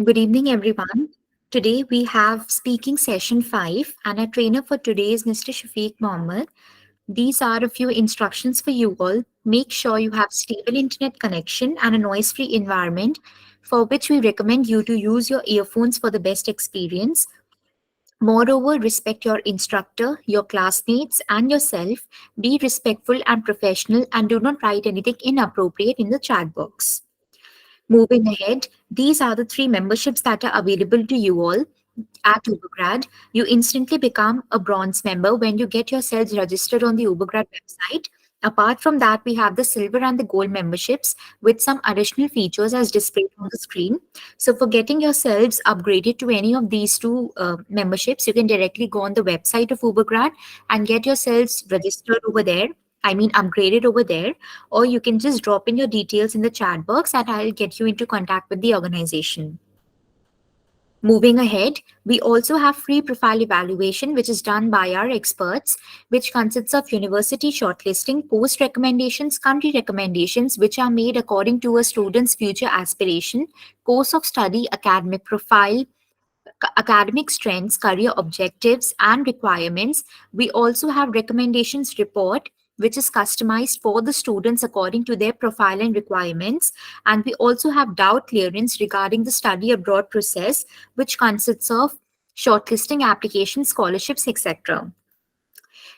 Good evening, everyone. Today we have speaking session 5, and our trainer for today is Mr. Shafiq Mohammed. These are a few instructions for you all. Make sure you have stable internet connection and a noise-free environment, for which we recommend you to use your earphones for the best experience. Moreover, respect your instructor, your classmates, and yourself. Be respectful and professional, and do not write anything inappropriate in the chat box. Moving ahead, these are the three memberships that are available to you all at Ubergrad. You instantly become a bronze member when you get yourselves registered on the Ubergrad website. Apart from that, we have the silver and the gold memberships with some additional features as displayed on the screen. So, for getting yourselves upgraded to any of these two memberships, you can directly go on the website of Ubergrad and get yourselves registered over there. I mean, upgraded over there, or you can just drop in your details in the chat box and I'll get you into contact with the organization. Moving ahead, we also have free profile evaluation, which is done by our experts, which consists of university shortlisting, post recommendations, country recommendations, which are made according to a student's future aspiration, course of study, academic profile, academic strengths, career objectives, and requirements. We also have recommendations report, which is customized for the students according to their profile and requirements. And we also have doubt clearance regarding the study abroad process, which consists of shortlisting applications, scholarships, etc.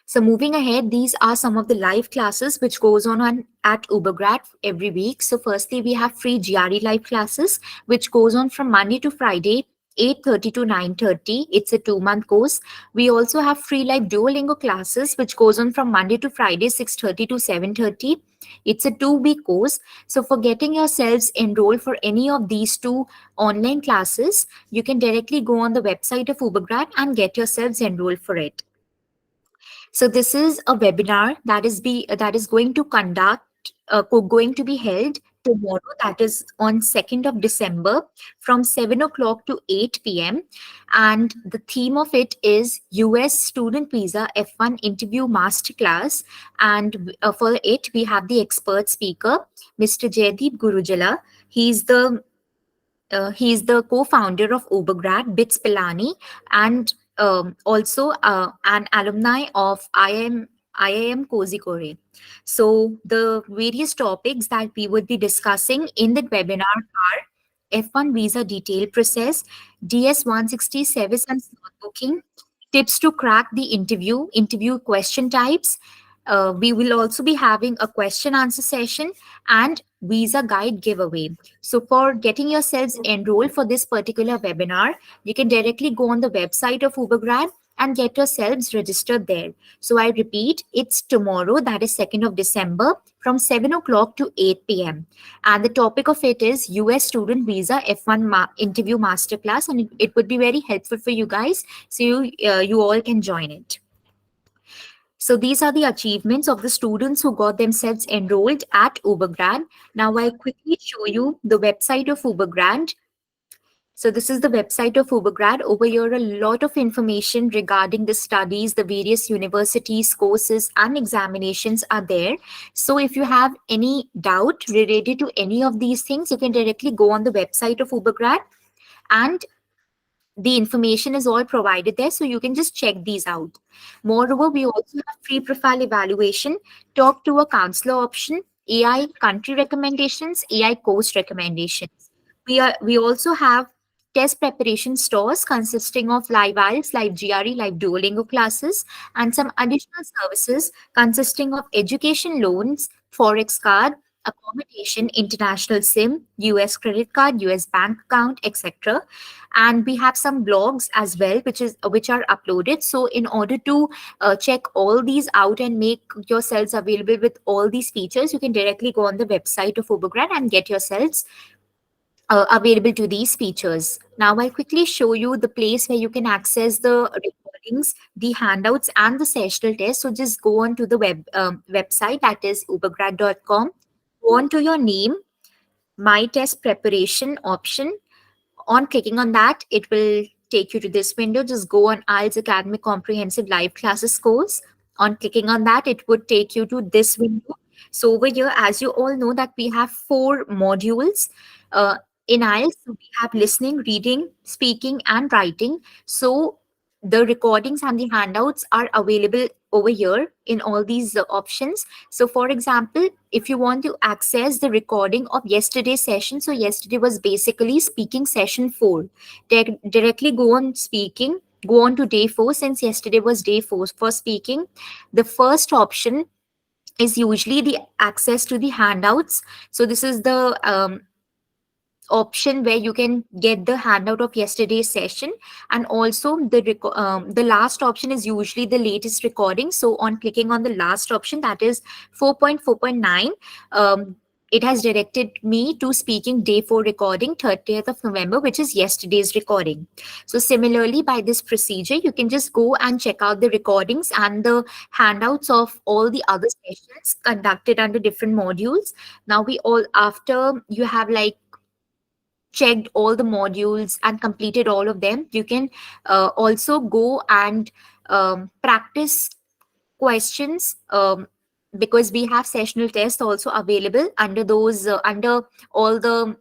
So moving ahead, these are some of the live classes which goes on at Ubergrad every week. So firstly, we have free GRE live classes, which goes on from Monday to Friday, 8:30 to 9:30. It's a 2-month course. We also have free live Duolingo classes, which goes on from Monday to Friday, 6:30 to 7:30. It's a 2-week course. So for getting yourselves enrolled for any of these two online classes, you can directly go on the website of Ubergrad and get yourselves enrolled for it. So this is a webinar that is going to be held tomorrow, that is on 2nd of December from 7 o'clock to 8 p.m. And the theme of it is US Student Visa F1 Interview Masterclass. And for it, we have the expert speaker, Mr. Jaydeep Gurujala. He's the co-founder of Ubergrad, Bits Pilani, and also an alumni of IIM Kozhikode. So the various topics that we would be discussing in the webinar are F1 visa detail process, DS-160 service and slot booking, tips to crack the interview question types. We will also be having a question answer session and visa guide giveaway. So for getting yourselves enrolled for this particular webinar, you can directly go on the website of Ubergrad and get yourselves registered there. So I repeat, it's tomorrow, that is 2nd of December from 7 o'clock to 8 p.m. And the topic of it is US Student Visa F1 Interview Masterclass, and it would be very helpful for you guys. So you all can join it. So these are the achievements of the students who got themselves enrolled at Ubergrad. Now I'll quickly show you the website of Ubergrad. So this is the website of Ubergrad. Over here, a lot of information regarding the studies, the various universities, courses, and examinations are there. So if you have any doubt related to any of these things, you can directly go on the website of Ubergrad, and the information is all provided there, so you can just check these out. Moreover, we also have free profile evaluation, talk to a counselor option, AI country recommendations, AI course recommendations. We also have test preparation stores consisting of live IELTS, live GRE, live Duolingo classes, and some additional services consisting of education loans, forex card, accommodation, international SIM, US credit card, US bank account, etc. And we have some blogs as well, which are uploaded. So in order to check all these out and make yourselves available with all these features, you can directly go on the website of Ubergrad and get yourselves available to these features. Now I'll quickly show you the place where you can access the recordings, the handouts, and the sessional test. So just go on to the website, that is ubergrad.com. Go on to your name, my test preparation option. On clicking on that, it will take you to this window. Just go on IELTS Academic Comprehensive Live Classes course. On clicking on that, it would take you to this window. So over here, as you all know, that we have 4 modules. In IELTS, we have listening, reading, speaking, and writing. So the recordings and the handouts are available over here in all these options. So, for example, if you want to access the recording of yesterday's session, so yesterday was basically speaking session 4. Directly go on speaking, go on to day 4, since yesterday was day 4 for speaking. The first option is usually the access to the handouts. So this is the option where you can get the handout of yesterday's session, and also the last option is usually the latest recording. So on clicking on the last option, that is 4.4.9, it has directed me to speaking day 4 recording 30th of November, which is yesterday's recording. So similarly, by this procedure, you can just go and check out the recordings and the handouts of all the other sessions conducted under different modules. Now we all, after you have like checked all the modules and completed all of them, you can also go and practice questions, because we have sessional tests also available under those under all the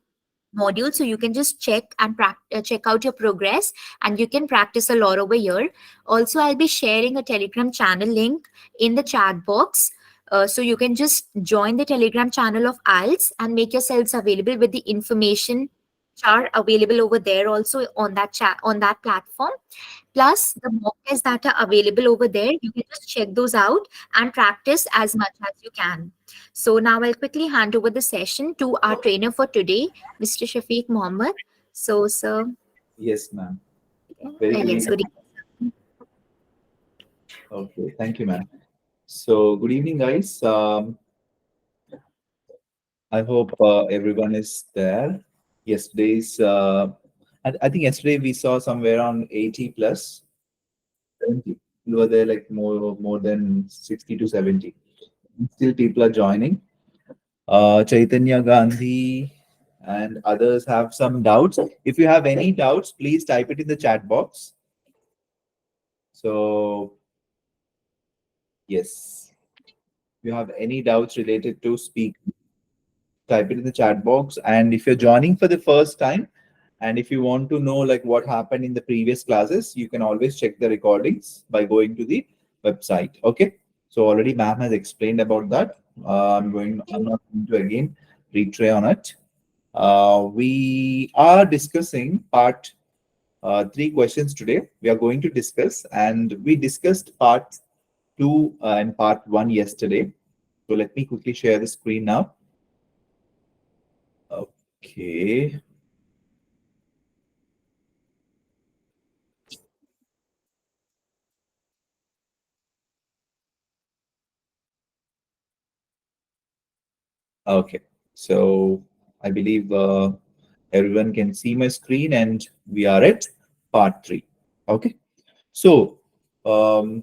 modules. So you can just check and check out your progress, and you can practice a lot over here. Also, I'll be sharing a Telegram channel link in the chat box. So you can just join the Telegram channel of IELTS and make yourselves available with the information which are available over there also on that chat, on that platform. Plus, the mock tests that are available over there, you can just check those out and practice as much as you can. So now I'll quickly hand over the session to our trainer for today, Mr. Shafiq Mohammed. So, sir, Yes, ma'am. Very good yes, evening. good evening. Okay, thank you, ma'am. So, good evening, guys. I hope everyone is there. Yesterday's, I think yesterday we saw somewhere on 80 plus 70. We were there like more than 60 to 70. Still, people are joining. Chaitanya Gandhi and others have some doubts. If you have any doubts, please type it in the chat box. So, yes, if you have any doubts related to speak, type it in the chat box. And if you're joining for the first time, and if you want to know like what happened in the previous classes, you can always check the recordings by going to the website. Okay. So already ma'am has explained about that. I'm not going to again retray on it. We are discussing part three questions today. We are going to discuss, and we discussed part two and part one yesterday. So let me quickly share the screen now. Okay. Okay. So I believe everyone can see my screen, and we are at part three. Okay. So I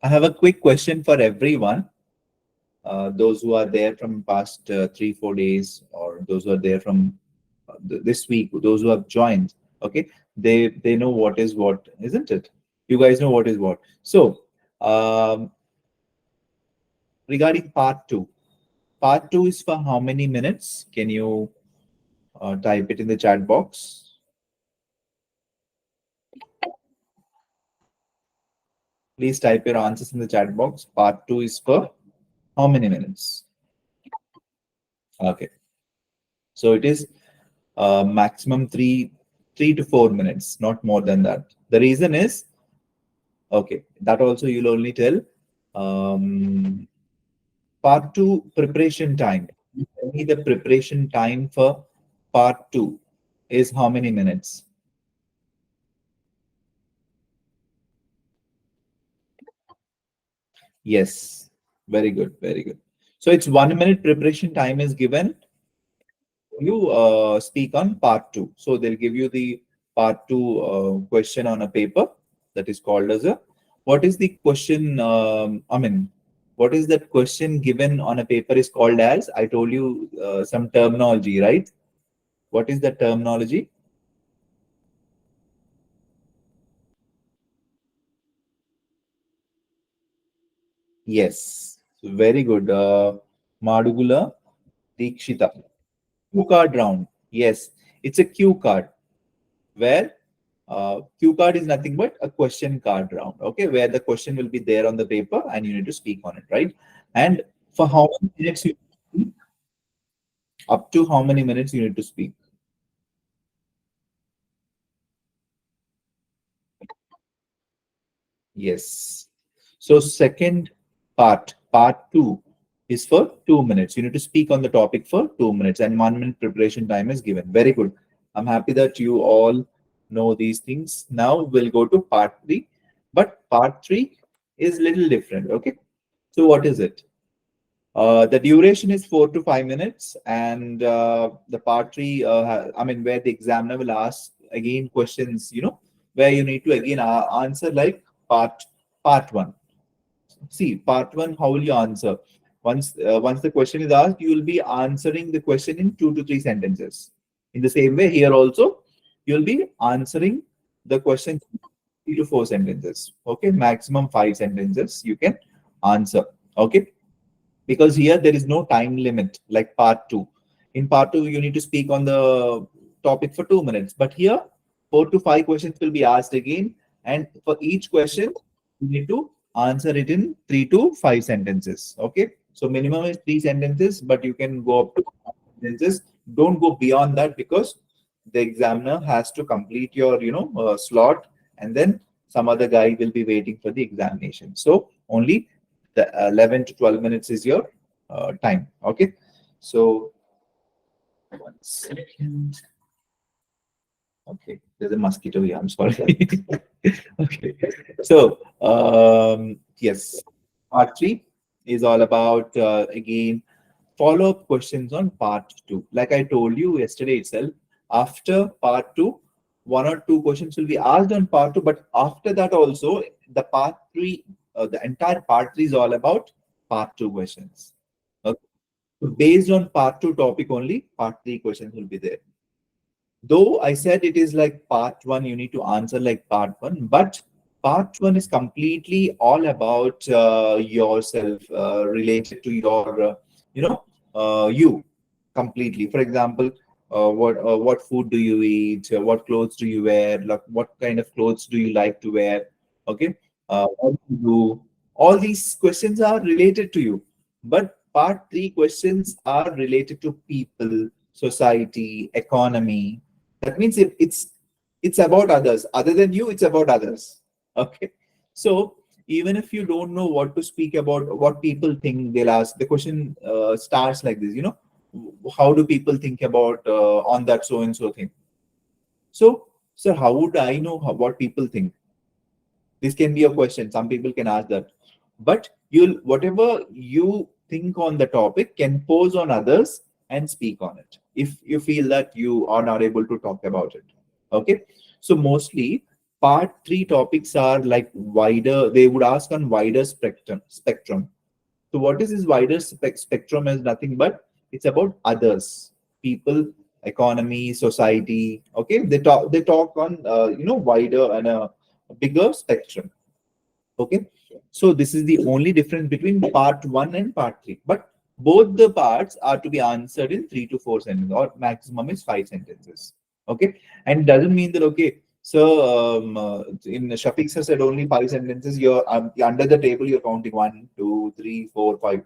have a quick question for everyone. Those who are there from past 3 4 days, or those who are there from this week, those who have joined. Okay, they know what is what, isn't it? You guys know what is what. So regarding part two is for how many minutes? Can you type it in the chat box? Please type your answers in the chat box. Part two is for how many minutes? Okay, so it is maximum 3 to 4 minutes, not more than that. The reason is, okay, that also you'll only tell. Part two preparation time. Tell me the preparation time for part two is how many minutes? Yes, very good, very good. So it's 1 minute preparation time is given. You speak on part two. So they'll give you the part two question on a paper that is called as a. What is the question? What is that question given on a paper is called as? I told you some terminology, right? What is the terminology? Yes, very good. Madugula Dikshita. Two card round. Yes. It's a cue card where cue card is nothing but a question card round, okay, where the question will be there on the paper and you need to speak on it, right? And for how many minutes you up to how many minutes you need to speak? Yes. So second part two, is for 2 minutes. You need to speak on the topic for 2 minutes, and 1 minute preparation time is given. Very good. I'm happy that you all know these things. Now we'll go to part three, but part three is little different. Okay. So what is it? The duration is 4 to 5 minutes, and the part three, I mean, where the examiner will ask again questions, where you need to again answer like part one. See, part one, how will you answer? Once the question is asked, you will be answering the question in 2 to 3 sentences. In the same way, here also, you'll be answering the question 3 to 4 sentences. Okay, maximum 5 sentences you can answer. Okay, because here there is no time limit like part two. In part two, you need to speak on the topic for 2 minutes, but here 4 to 5 questions will be asked again, and for each question, you need to answer it in 3 to 5 sentences. Okay, so minimum is 3 sentences, but you can go up to 5 sentences. Don't go beyond that because the examiner has to complete your slot, and then some other guy will be waiting for the examination. So only the 11 to 12 minutes is your time. Okay, so 1 second. Okay, there's a mosquito here. I'm sorry. Okay, so yes, part three is all about again follow-up questions on part two. Like I told you yesterday itself, after part two, 1 or 2 questions will be asked on part two, but after that also, the part three, the entire part three is all about part two questions. Okay. So based on part two topic only, part three questions will be there. Though I said it is like part one, you need to answer like part one, but part one is completely all about yourself, related to your, you completely. For example, what food do you eat? What clothes do you wear? Like, what kind of clothes do you like to wear? Okay, what do you do? All these questions are related to you, but part three questions are related to people, society, economy. That means it's about others. Other than you, it's about others. Okay. So even if you don't know what to speak about, what people think, they'll ask. The question starts like this. How do people think about on that so and so thing? So, sir, how would I know what people think? This can be a question. Some people can ask that, but you'll whatever you think on the topic can pose on others and speak on it if you feel that you are not able to talk about it. Okay, so mostly part three topics are like wider. They would ask on wider spectrum. So what is this wider spectrum? Is nothing but it's about others, people, economy, society. Okay, they talk on wider and a bigger spectrum. Okay, so this is the only difference between part one and part three. But both the parts are to be answered in 3 to 4 sentences, or maximum is 5 sentences. Okay, and doesn't mean that So in Shafiq sir said only 5 sentences. You're under the table. You're counting 1, 2, 3, 4, 5.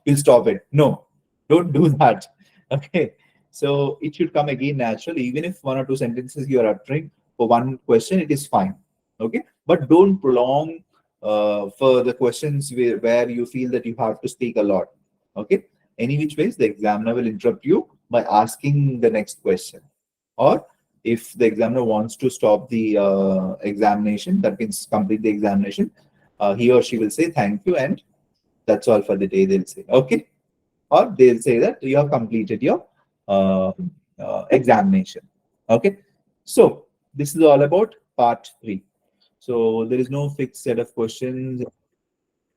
You'll stop it. No, don't do that. Okay, so it should come again naturally. Even if 1 or 2 sentences you are uttering for one question, it is fine. Okay, but don't prolong for the questions where you feel that you have to speak a lot. Okay, any which ways, the examiner will interrupt you by asking the next question, or if the examiner wants to stop the examination, that means complete the examination, he or she will say thank you and that's all for the day. They'll say okay, or they'll say that you have completed your uh, examination. Okay, so this is all about part three. So there is no fixed set of questions,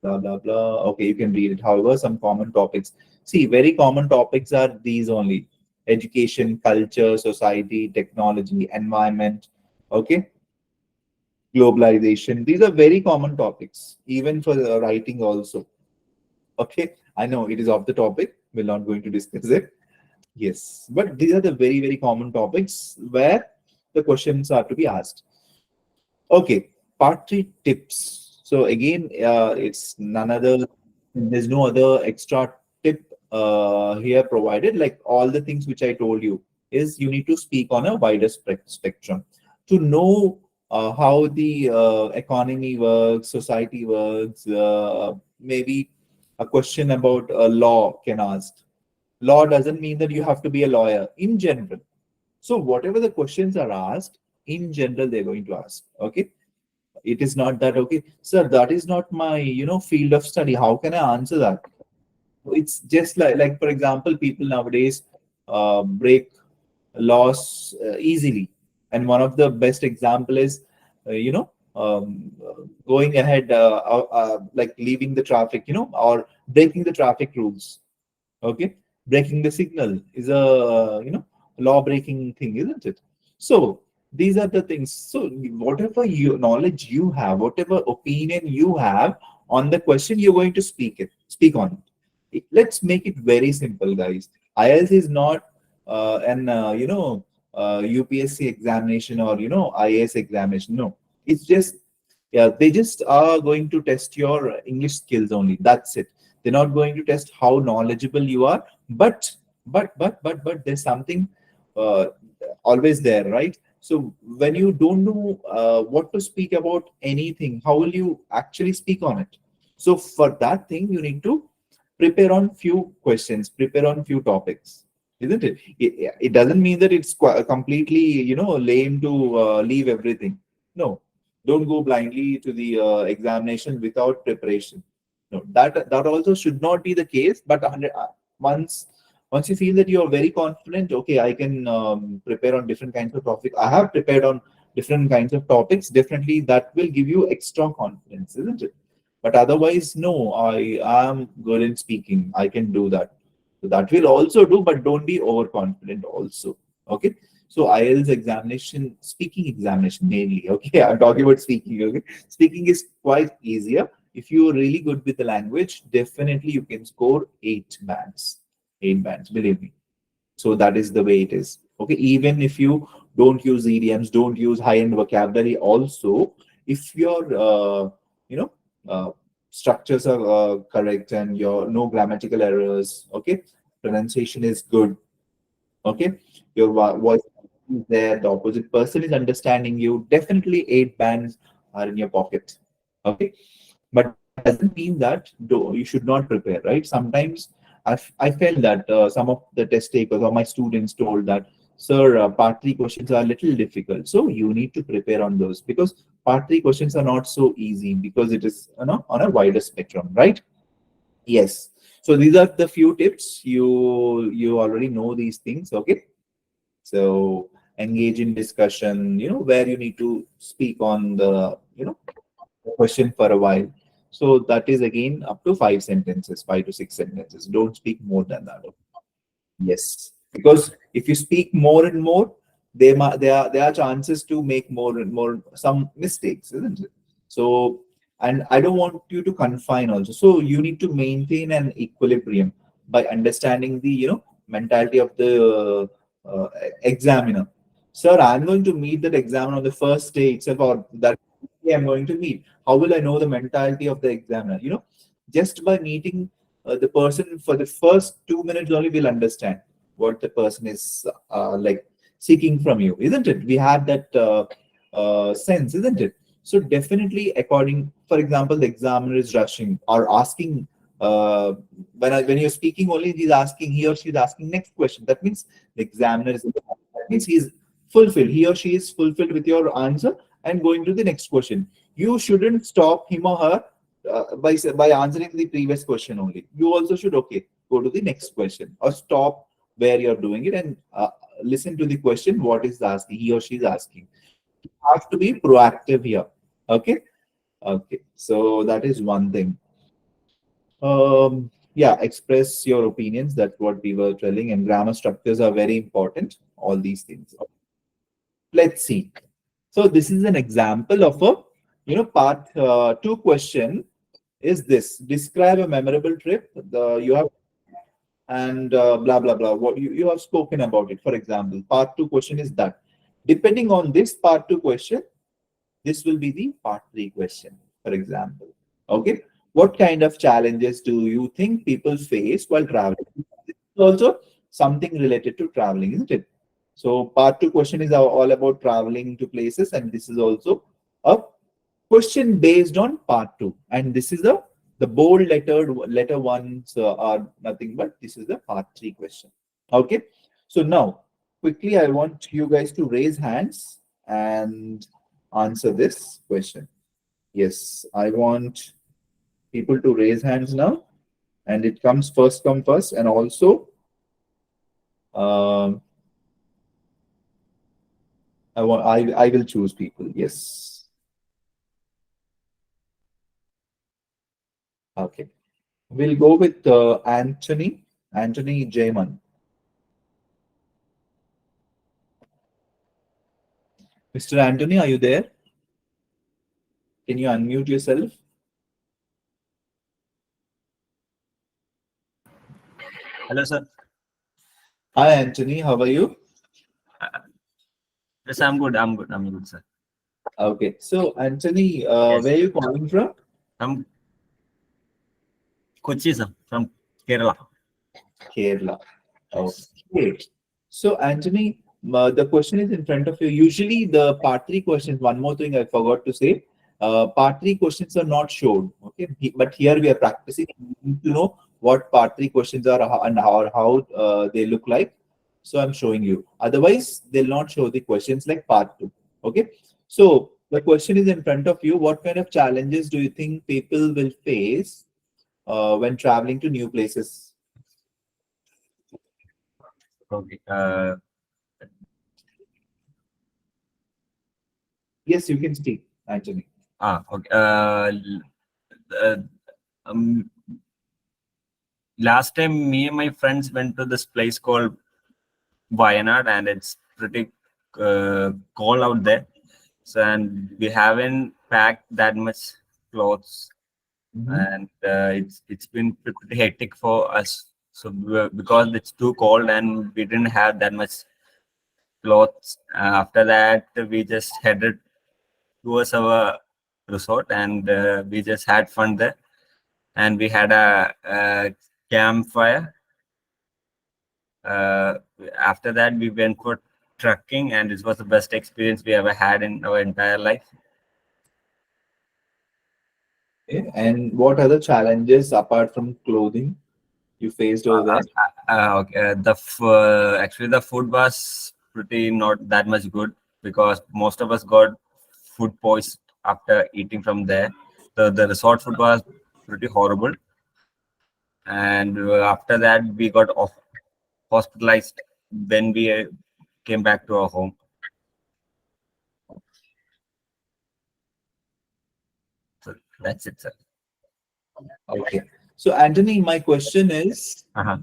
blah blah blah. Okay, you can read it. However, some common topics. See, very common topics are these only: education, culture, society, technology, environment. Okay, globalization. These are very common topics, even for writing also. Okay, I know it is off the topic. We're not going to discuss it. Yes, but these are the very, very common topics where the questions are to be asked. Okay, part three, tips. So again, it's none other. There's no other extra tip here provided. Like all the things which I told you is you need to speak on a wider spectrum to know how the economy works, society works. Maybe a question about law can ask. Law doesn't mean that you have to be a lawyer in general. So whatever the questions are asked, in general, they're going to ask. Okay, it is not that, okay, sir, that is not my, field of study. How can I answer that? It's just like for example, people nowadays break laws easily. And one of the best example is, going ahead, like leaving the traffic, or breaking the traffic rules. Okay, breaking the signal is a, law breaking thing, isn't it? So these are the things. So whatever knowledge you have, whatever opinion you have on the question, you're going to speak on it. Let's make it very simple, guys. IELTS is not an UPSC examination, or IAS examination. No, it's just, yeah, they just are going to test your English skills only. That's it. They're not going to test how knowledgeable you are. But there's something uh, always there, right? So when you don't know what to speak about anything, how will you actually speak on it? So for that thing, you need to prepare on few questions, prepare on few topics, isn't it? It doesn't mean that it's completely, lame to leave everything. No, don't go blindly to the examination without preparation. No, that also should not be the case. But once once you feel that you are very confident, okay, I can prepare on different kinds of topics. I have prepared on different kinds of topics. Definitely, that will give you extra confidence, isn't it? But otherwise, no, I am good in speaking. I can do that. So that will also do, but don't be overconfident also. Okay. So IELTS examination, speaking examination mainly. Okay. I'm talking about speaking. Okay. Speaking is quite easier. If you're really good with the language, definitely you can score 8 bands. 8 bands, believe me. So that is the way it is. Okay. Even if you don't use idioms, don't use high-end vocabulary, also, if your you know uh, structures are correct, and your no grammatical errors, okay, pronunciation is good, okay, your voice is there, the opposite person is understanding you, definitely 8 bands are in your pocket. Okay, but that doesn't mean that you should not prepare, right? Sometimes I felt that some of the test takers or my students told that, sir, part 3 questions are a little difficult, so you need to prepare on those, because part 3 questions are not so easy, because it is, on a wider spectrum, right? Yes. So these are the few tips. You already know these things. Okay, so engage in discussion, where you need to speak on the, question for a while. So that is again up to 5 sentences, 5 to 6 sentences. Don't speak more than that. Yes, because if you speak more and more, there are chances to make more and more some mistakes, isn't it? So, and I don't want you to confine also. So you need to maintain an equilibrium by understanding the, mentality of the examiner. Sir, I'm going to meet that examiner on the first day itself, or that day I'm going to meet. How will I know the mentality of the examiner? Just by meeting the person for the first 2 minutes only, will understand what the person is like seeking from you, isn't it? We have that sense, isn't it? So definitely, according, for example, the examiner is rushing or asking. When you're speaking only, he or she is asking next question. That means the examiner is. That means he or she is fulfilled with your answer and going to the next question. You shouldn't stop him or her by answering the previous question only. You also should, okay, go to the next question, or stop where you're doing it, and listen to the question what is asking, he or she is asking. You have to be proactive here. Okay. Okay, so that is one thing. Yeah, express your opinions. That's what we were telling, and grammar structures are very important. All these things. Let's see. So this is an example of a, part 2 question is this: describe a memorable trip. The you have and blah blah blah. What you have spoken about it. For example, part two question is that. Depending on this part two question, this will be the part three question. For example, okay, what kind of challenges do you think people face while traveling? This is also something related to traveling, isn't it? So part two question is all about traveling to places, and this is also a question based on part two. And this is the bold letter ones are nothing but this is the part three question. Okay. So now quickly I want you guys to raise hands and answer this question. Yes, I want people to raise hands now, and it comes first come first, and also um, I will choose people. Yes. Okay. We'll go with Anthony Jaman. Mr. Anthony, are you there? Can you unmute yourself? Hello, sir. Hi, Anthony. How are you? Yes, I'm good. I'm good. I'm good, sir. Okay. So, Anthony, Yes, where are you calling from? I'm Kochi, sir, from Kerala. Kerala. Yes. Okay. So, Anthony, the question is in front of you. Usually, the part three questions, one more thing I forgot to say. Part three questions are not shown. Okay. But here we are practicing. You need to know what part three questions are and how they look like. So, I'm showing you. Otherwise, they'll not show the questions like part two. Okay. So, the question is in front of you. What kind of challenges do you think people will face when traveling to new places? Okay. Yes, you can speak, Anthony. Okay. Uh, um, Last time, me and my friends went to this place called Wayanad, and it's pretty cold out there. So, and we haven't packed that much clothes, Mhm. and it's been pretty hectic for us. So, because it's too cold, and we didn't have that much clothes. After that, we just headed towards our resort, and we just had fun there. And we had a campfire. Uh, After that, we went for trekking, and it was the best experience we ever had in our entire life. Okay. And what other challenges apart from clothing you faced over there? Okay. Actually, the food was pretty not that much good because most of us got food poisoned after eating from there. The resort food was pretty horrible, and after that we got hospitalized when we came back to our home. So that's it, sir. Okay. So, Anthony, my question is, Uh-huh.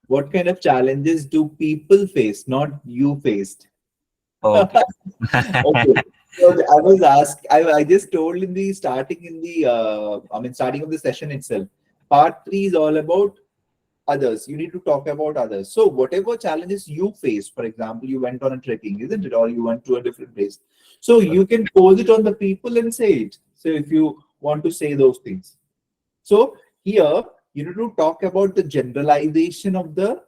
what kind of challenges do people face, not you faced? Okay. Okay. So I was asked, I just told in the starting in the starting of the session itself. Part three is all about others. You need to talk about others. So whatever challenges you face, for example, you went on a trekking, isn't it? Or you went to a different place. So you can pose it on the people and say it. So if you want to say those things. So here you need to talk about the generalization of the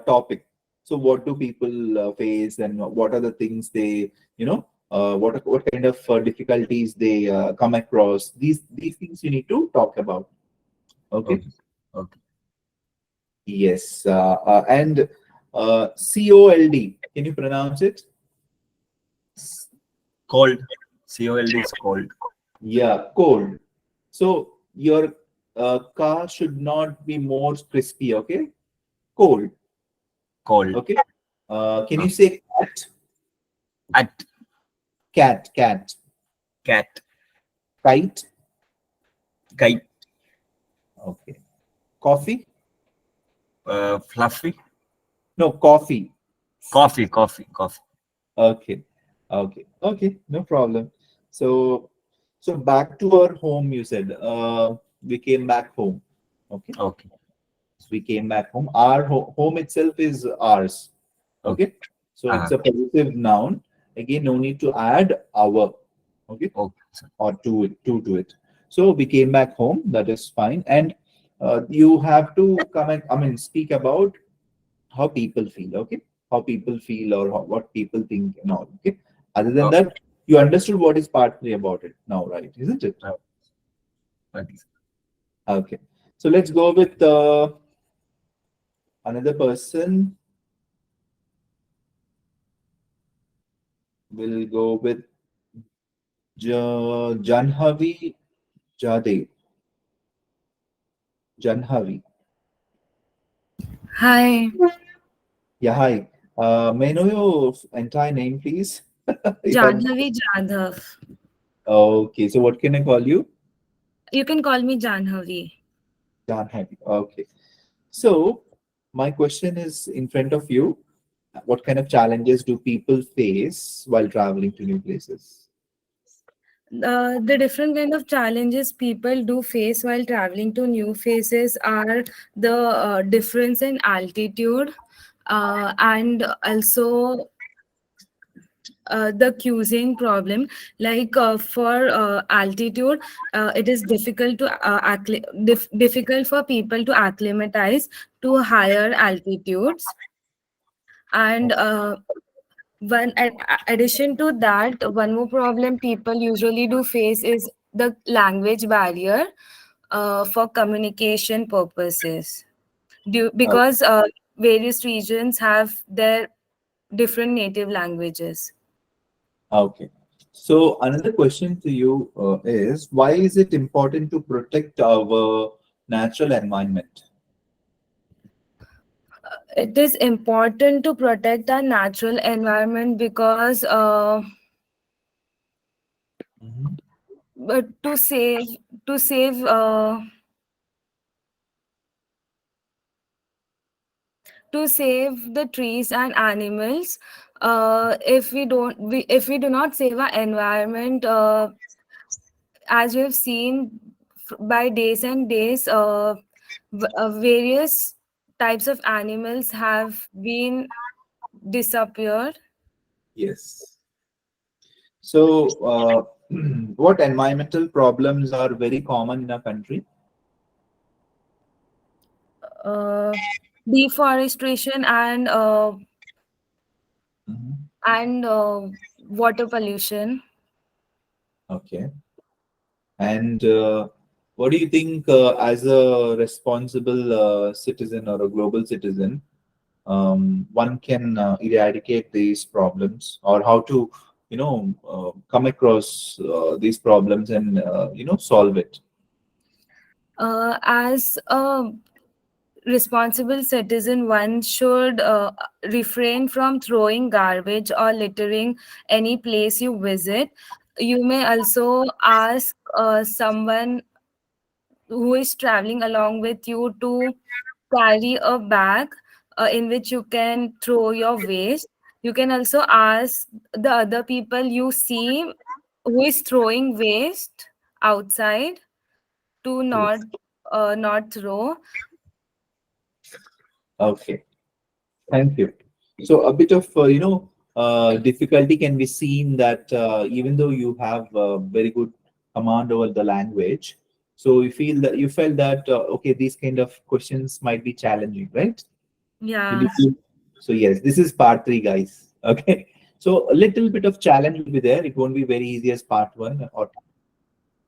topic. So what do people face, and what are the things they, what kind of difficulties they come across? These things you need to talk about. Okay. Okay. Okay. Yes. And COLD. Can you pronounce it? Cold. Cold is cold. Yeah, cold. So your car should not be more crispy. Okay, cold. Cold. Okay. Can you Okay. say cat? At Cat. cat. Kite. Kite. Okay. Coffee? Fluffy. No, coffee. Coffee. Coffee. Coffee. Okay. Okay. No problem. So, back to our home. You said we came back home. Okay. Okay. we came back home. Our home itself is ours. Okay. Okay. So it's Uh-huh. a possessive noun. Again, no need to add our. Okay. Okay, sir. Or to it. So we came back home. That is fine. And you have to come and, I mean, speak about how people feel. Okay. How people feel, or what people think and all. Okay. Other than Okay. that, you understood what is part three about it now, right? Isn't it? Uh, okay. Okay. So let's go with another person. We'll go with Janhavi Jade. Janhavi. Hi, Yeah, hi. May I know your entire name, please? Your- Janhavi Jadhav. okay, so what can I call you? You can call me Janhavi. Janhavi. Okay. So my question is in front of you. What kind of challenges do people face while traveling to new places? The different kind of challenges people do face while traveling to new places are the difference in altitude, and also the cuisine problem. Like for altitude, it is difficult to difficult for people to acclimatize to higher altitudes, and addition to that, one more problem people usually do face is the language barrier for communication purposes. Because various regions have their different native languages. Okay. So another question to you is, why is it important to protect our natural environment? It is important to protect our natural environment because Mhm. to save the trees and animals. If we do not save our environment, as we have seen by days and days, various types of animals have been disappeared. Yes. So, what environmental problems are very common in our country? uh, Deforestation Mhm. and water pollution. Okay. And what do you think, as a responsible citizen or a global citizen, one can eradicate these problems, or how to, come across these problems and solve it? As a responsible citizen, one should refrain from throwing garbage or littering any place you visit. You may also ask someone who is traveling along with you to carry a bag in which you can throw your waste. You can also ask the other people you see who is throwing waste outside to Yes. not throw. Okay. Thank you. So a bit of difficulty can be seen that even though you have very good command over the language, so you felt that okay, these kind of questions might be challenging, right? Did you Yeah. feel? So yes, this is part three, guys. Okay, so a little bit of challenge will be there. It won't be very easy as part one or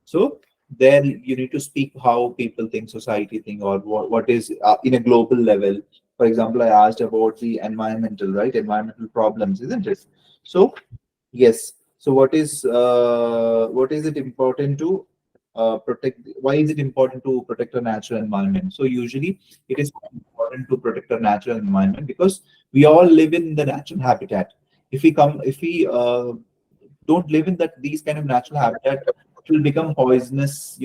so. There you need to speak how people think, society think, or what is in a global level. For example, I asked about the environmental, right? Environmental problems, isn't it? So yes. So what is it important to protect? Why is it important to protect our natural environment? So usually it is important to protect our natural environment because we all live in the natural habitat. If we don't live in that these kind of natural habitat, it will become poisonous,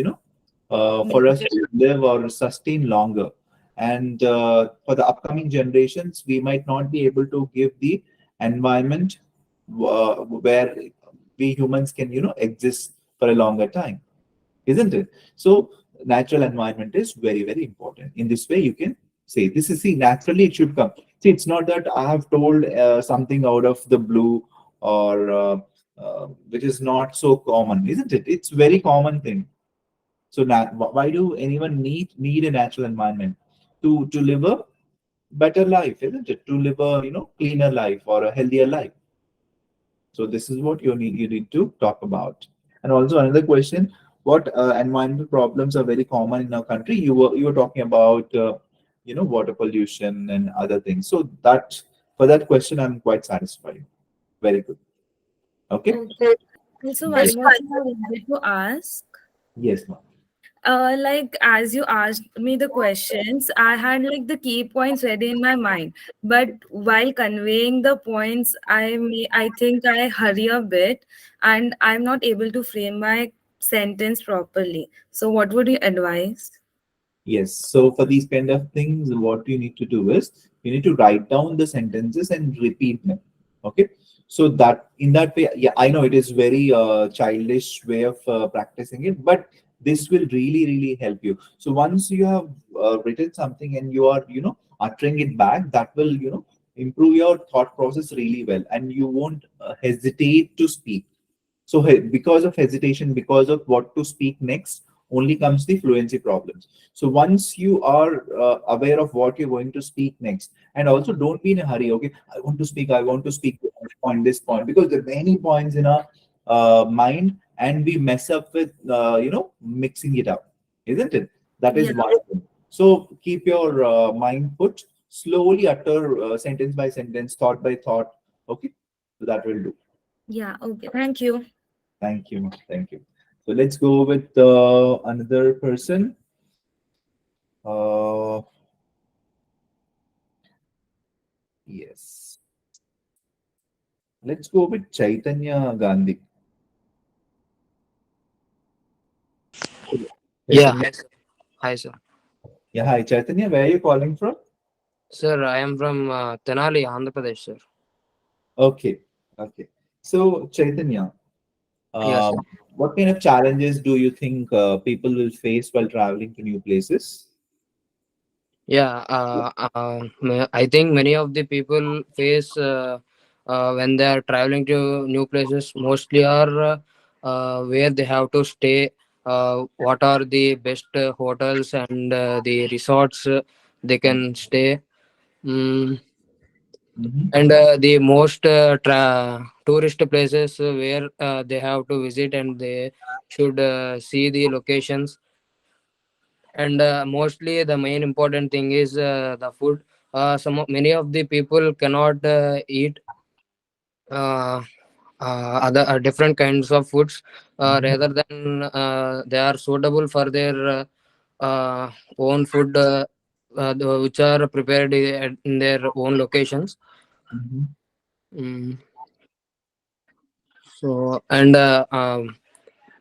for us to live or sustain longer. And for the upcoming generations, we might not be able to give the environment where we humans can, exist for a longer time, isn't it? So natural environment is very, very important. In this way, you can say. This is, see, naturally it should come. See, it's not that I have told something out of the blue, or which is not so common, isn't it? It's very common thing. So why do anyone need a natural environment to live a better life, isn't it? To live a cleaner life or a healthier life. So this is what you need to talk about. And also another question: what environmental problems are very common in our country? You were talking about water pollution and other things. So that, for that question, I'm quite satisfied. Very good. Okay. Okay. Also, Great. one more thing I wanted to ask. Yes, ma'am. Like as you asked me the questions, I had like the key points ready in my mind. But while conveying the points, I think I hurry a bit, and I'm not able to frame my sentence properly. So, what would you advise? Yes. So for these kind of things, what you need to do is you need to write down the sentences and repeat them. Okay. So that in that way, yeah, I know it is very childish way of practicing it, but this will really help you. So once you have written something and you are uttering it back, that will improve your thought process really well, and you won't hesitate to speak. So because of hesitation, because of what to speak next, only comes the fluency problems. So once you are aware of what you're going to speak next, and also don't be in a hurry. Okay, I want to speak this point, because there are many points in our mind, and we mess up with mixing it up, isn't it? That is Yeah, one thing. So keep your mind put. Slowly utter sentence by sentence, thought by thought. Okay, so that will do. yeah, okay. Thank you. Thank you. Thank you. So let's go with another person. Uh, yes. Let's go with Chaitanya Gandhi. Yeah, Chaitanya. hi, sir. Hi, sir. Yeah, hi Chaitanya. Where are you calling from? Sir, I am from Tenali, Andhra Pradesh, sir. Okay. Okay. So Chaitanya, Yes, sir. um, what kind of challenges do you think people will face while traveling to new places? Yeah, I think many of the people face when they are traveling to new places, mostly are where they have to stay, what are the best hotels and the resorts they can stay. Mm, Mm-hmm. and the most tourist places where they have to visit and they should see the locations. And mostly the main important thing is the food. Many of the people cannot eat uh, other different kinds of foods, Mm-hmm. rather than they are suitable for their own food, which are prepared in their own locations. Mm-hmm. Mm. So, and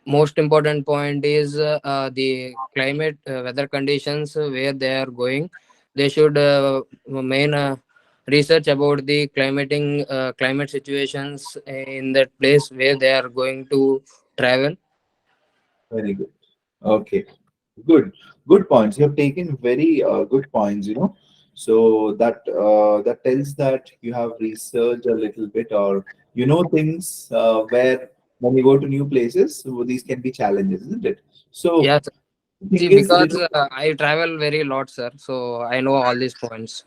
most important point is the climate, weather conditions where they are going. They should main research about the climate situations in that place where they are going to travel. Very good. Okay. Good, good points. You have taken very good points. So that tells that you have researched a little bit, or things where when you go to new places, so these can be challenges, isn't it? So Yes, the see, thing is, because I travel very lot, sir, so I know all these points.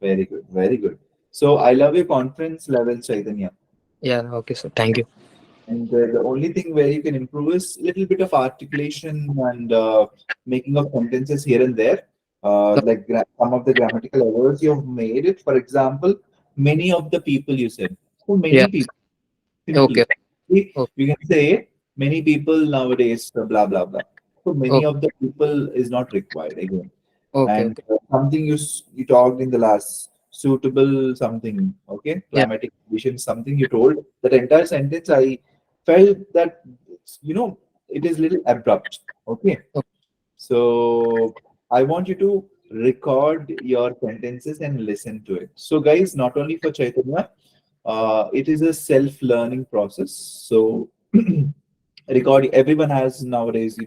very good, very good. So I love your confidence level, Chaitanya. Yeah, okay, sir, thank you. And the only thing where you can improve is a little bit of articulation and making of sentences here and there. Like some of the grammatical errors you've made it. For example, many of the people you said. So Yeah, many people, okay, simply. okay, You can say many people nowadays, blah, blah, blah. So many okay, of the people is not required again. okay, And okay. something you talked in the last, suitable something, okay, Yeah, climatic conditions, something you told, that entire sentence, I felt that you know it is little abrupt. Okay, okay. so I want you to record your sentences and listen to it. So guys, not only for Chaitanya, it is a self-learning process. So recording, everyone has nowadays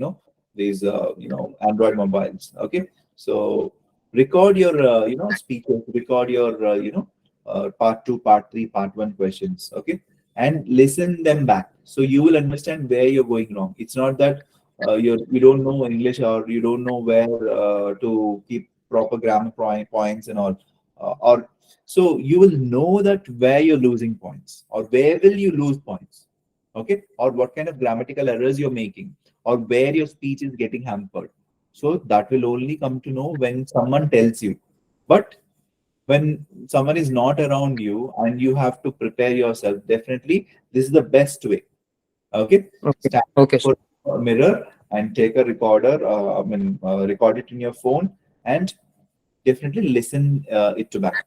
these Android mobiles. Okay, So record your speeches, record your part 2, part 3, part 1 questions, okay, and listen them back, so you will understand where you're going wrong. It's not that you don't know English, or you don't know where to keep proper grammar points and all, or so you will know that where you're losing points, or where will you lose points, okay, or what kind of grammatical errors you're making, or where your speech is getting hampered. So that will only come to know when someone tells you. But when someone is not around you and you have to prepare yourself, definitely this is the best way. Okay, Okay. stand Okay, sir. for a mirror and take a recorder. Record it in your phone, and definitely listen it to back.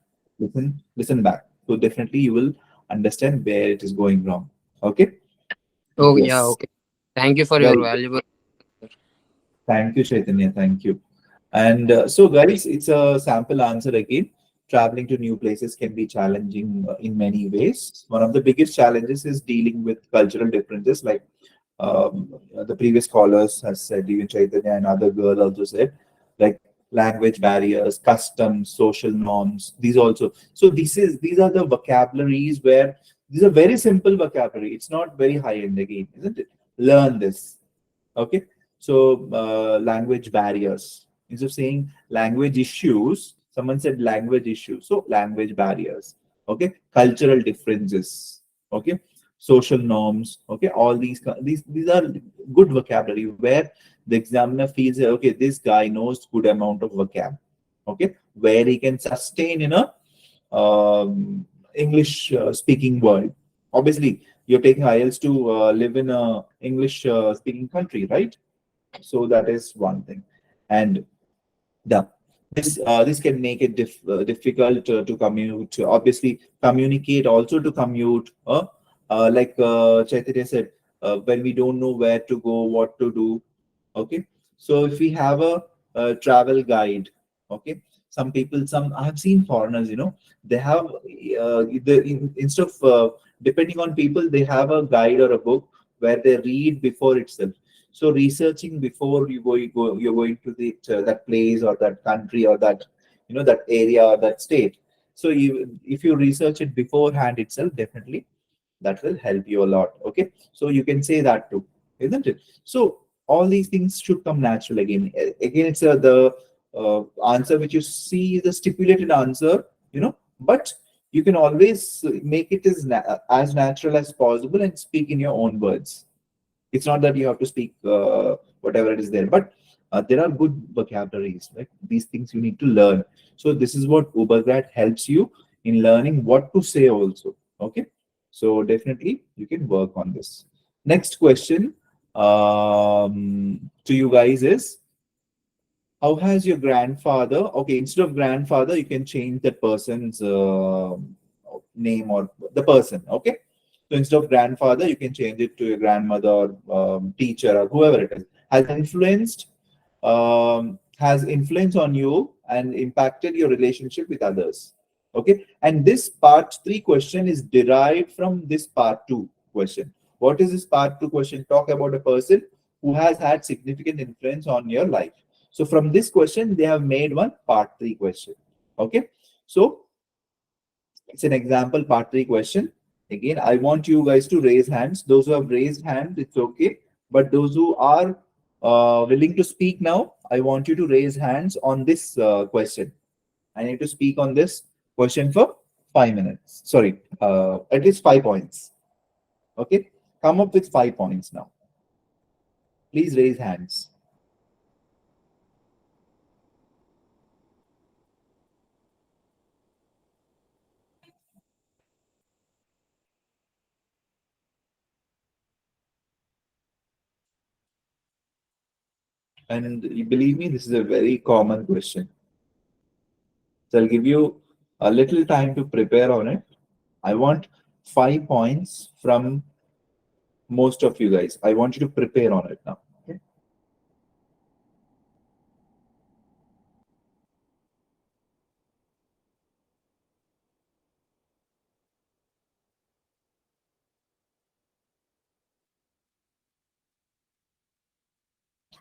Listen back. So definitely you will understand where it is going wrong. Okay. Oh, yeah, Yes. okay. Thank you for your Very good. valuable. Thank you, Chaitanya. Thank you. And so, guys, it's a sample answer again. Traveling to new places can be challenging in many ways. One of the biggest challenges is dealing with cultural differences, like the previous callers has said, even Chaitanya and other girl also said, like language barriers, customs, social norms. These also. So these are the vocabularies where these are very simple vocabulary. It's not very high end again, isn't it? Learn this. Okay, so language barriers. Instead of saying language issues, someone said language issues. So language barriers. Okay, cultural differences. Okay, social norms. Okay, all these are good vocabulary where the examiner feels that, okay, this guy knows good amount of vocab. Okay, where he can sustain in a English speaking world. Obviously, you're taking IELTS to live in a English speaking country, right? So that is one thing. And the this can make it difficult to commute. Obviously, communicate also to commute. Like Chaitanya said, when we don't know where to go, what to do. Okay, so if we have a travel guide, okay, some people, some I have seen foreigners, they have instead of depending on people, they have a guide or a book where they read before itself. So researching before you're going to that place or that country or that that area or that state. So if you research it beforehand itself, definitely that will help you a lot. Okay, so you can say that too, isn't it? So all these things should come natural again. Again, it's the answer which you see is a stipulated answer, but you can always make it as natural as possible and speak in your own words. It's not that you have to speak whatever it is there, but there are good vocabularies. Like these things you need to learn. So this is what Ubergrad helps you in learning what to say also. Okay, so definitely you can work on this. Next question to you guys is, how has your grandfather? Okay, instead of grandfather, you can change that person's name or the person. Okay, so instead of grandfather, you can change it to your grandmother, or teacher, or whoever it is. Has influence on you and impacted your relationship with others. Okay, and this part 3 question is derived from this part 2 question. What is this part 2 question? Talk about a person who has had significant influence on your life. So from this question, they have made one part 3 question. Okay, so it's an example part 3 question. Again, I want you guys to raise hands. Those who have raised hands, it's okay. But those who are willing to speak now, I want you to raise hands on this question. I need to speak on this question for 5 minutes. Sorry, at least 5 points. Okay, come up with 5 points now. Please raise hands. And you believe me, this is a very common question. So I'll give you a little time to prepare on it. I want 5 points from most of you guys. I want you to prepare on it now. Okay.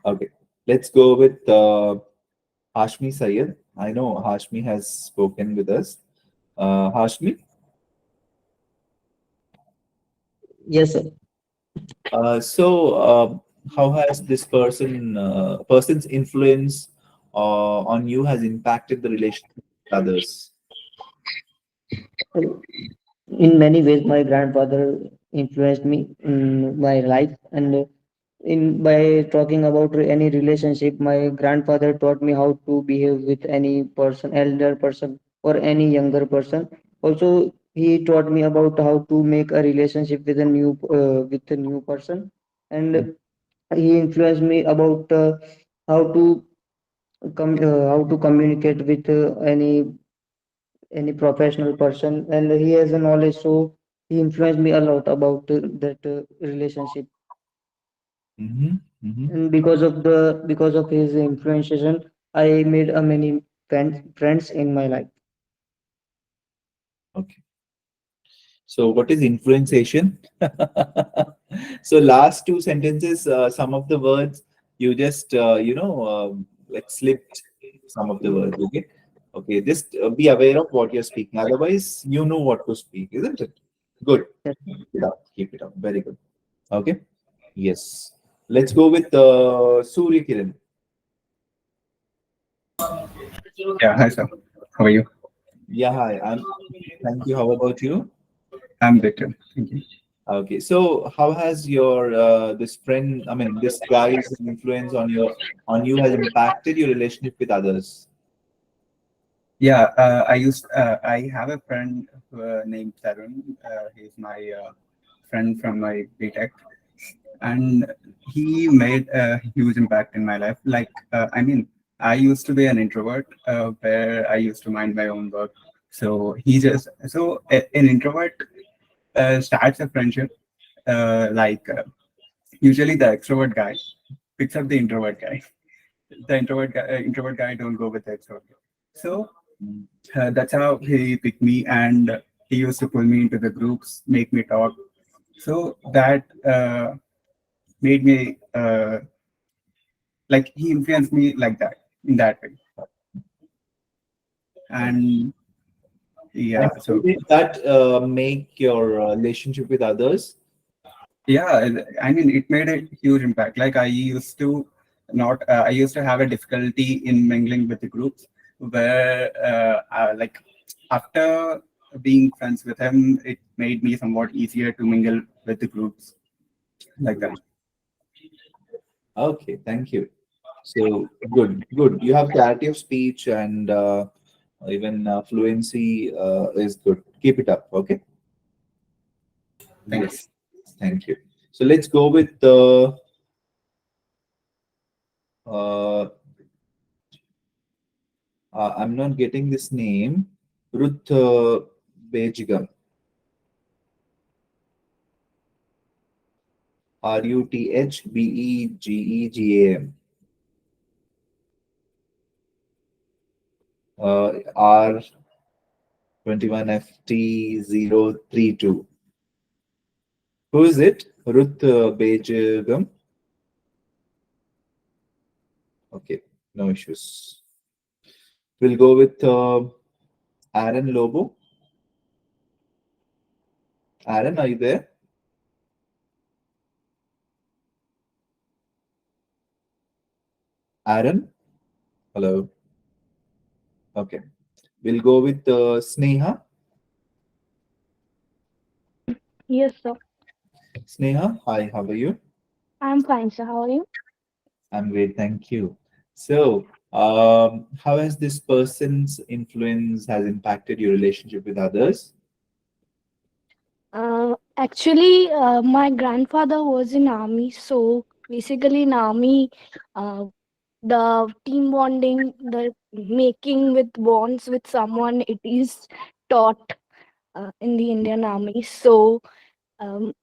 Okay. Let's go with. Hashmi Sayed. I know Hashmi has spoken with us. Hashmi, Yes, sir. how has this person's influence on you has impacted the relationship with others? In many ways, my grandfather influenced me in my life, and in by talking about any relationship, my grandfather taught me how to behave with any person, elder person, or any younger person. Also, he taught me about how to make a relationship with a new person, and he influenced me about how to how to communicate with any professional person, and he has a knowledge, so he influenced me a lot about that relationship. Mm-hmm. Mm-hmm. And because of his influencing, I made a many friends in my life. Okay. So, what is influenciation? So, last two sentences, some of the words you just like slipped some of the words. Okay. Okay. Just be aware of what you're speaking. Otherwise, you know what to speak, isn't it? Good. Yes. Keep it up. Keep it up. Very good. Okay. Yes. Let's go with Surya Kiran. Yeah, hi sir. How are you? Yeah. Hi. Thank you. How about you? I'm Victor. Thank you. Okay, so how has your this friend, I mean, this guy's influence on you has impacted your relationship with others? Yeah, I have a friend named Tarun. He's my friend from my BTech, and he made a huge impact in my life. Like, I mean, I used to be an introvert where I used to mind my own work. An introvert starts a friendship usually the extrovert guy picks up the introvert guy. The introvert guy don't go with the extrovert guy. So that's how he picked me, and he used to pull me into the groups, make me talk. So that made me like he influenced me like that in that way. And And yeah, how so did that make your relationship with others? yeah, I mean, it made a huge impact. Like I used to have a difficulty in mingling with the groups where, like, after being friends with him, it made me somewhat easier to mingle with the groups like that. Okay, thank you. So good, good. You have clarity of speech and even fluency is good. Keep it up. Okay. Thank you. Yes, thank you. So let's go with uh, I'm not getting this name. Ruth Bejigam. Ruthbegegam. R21FT032. Who is it? Ruth Bejigam. Okay, no issues. We'll go with Aaron Lobo. Aaron, are you there? Aaron? Hello. Okay. We'll go with Sneha. Yes, sir. Sneha, hi, how are you? I'm fine, sir. How are you? I'm great, thank you. So, how has this person's influence has impacted your relationship with others? Actually, my grandfather was in army, so basically in army, uh, the team bonding, the making with bonds with someone, it is taught in the Indian army. So um,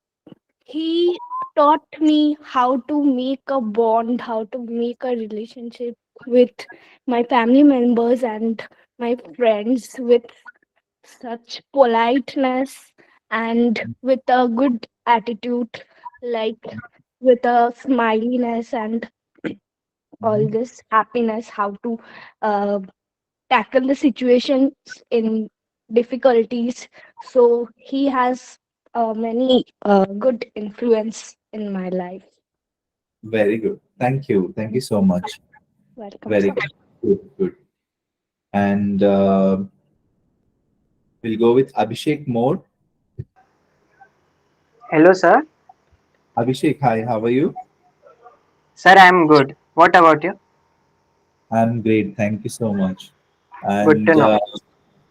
he taught me how to make a bond, how to make a relationship with my family members and my friends with such politeness and with a good attitude, like with a smiliness and all Mhm. this happiness, how to uh, tackle the situations in difficulties. So he has many good influence in my life. Very good. Thank you. Thank you so much. Welcome, Very sir. good. Good. Good. And we'll go with Abhishek more. Hello, sir. Abhishek, hi. How are you? Sir, I'm good. What about you? I'm great. Thank you so much. Good to And know.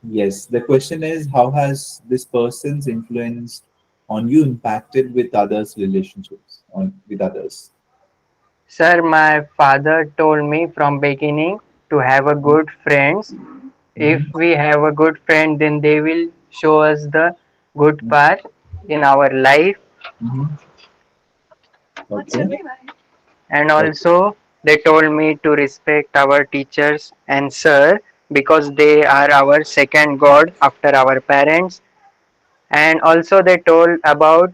yes, the question is, how has this person's influence on you impacted with others' relationships on with others? Sir, my father told me from beginning to have a good friends. If Mhm. we have a good friend, then they will show us the good path in our life. Mhm. Okay. And Okay. also, they told me to respect our teachers and sir because they are our second God after our parents. And also, they told about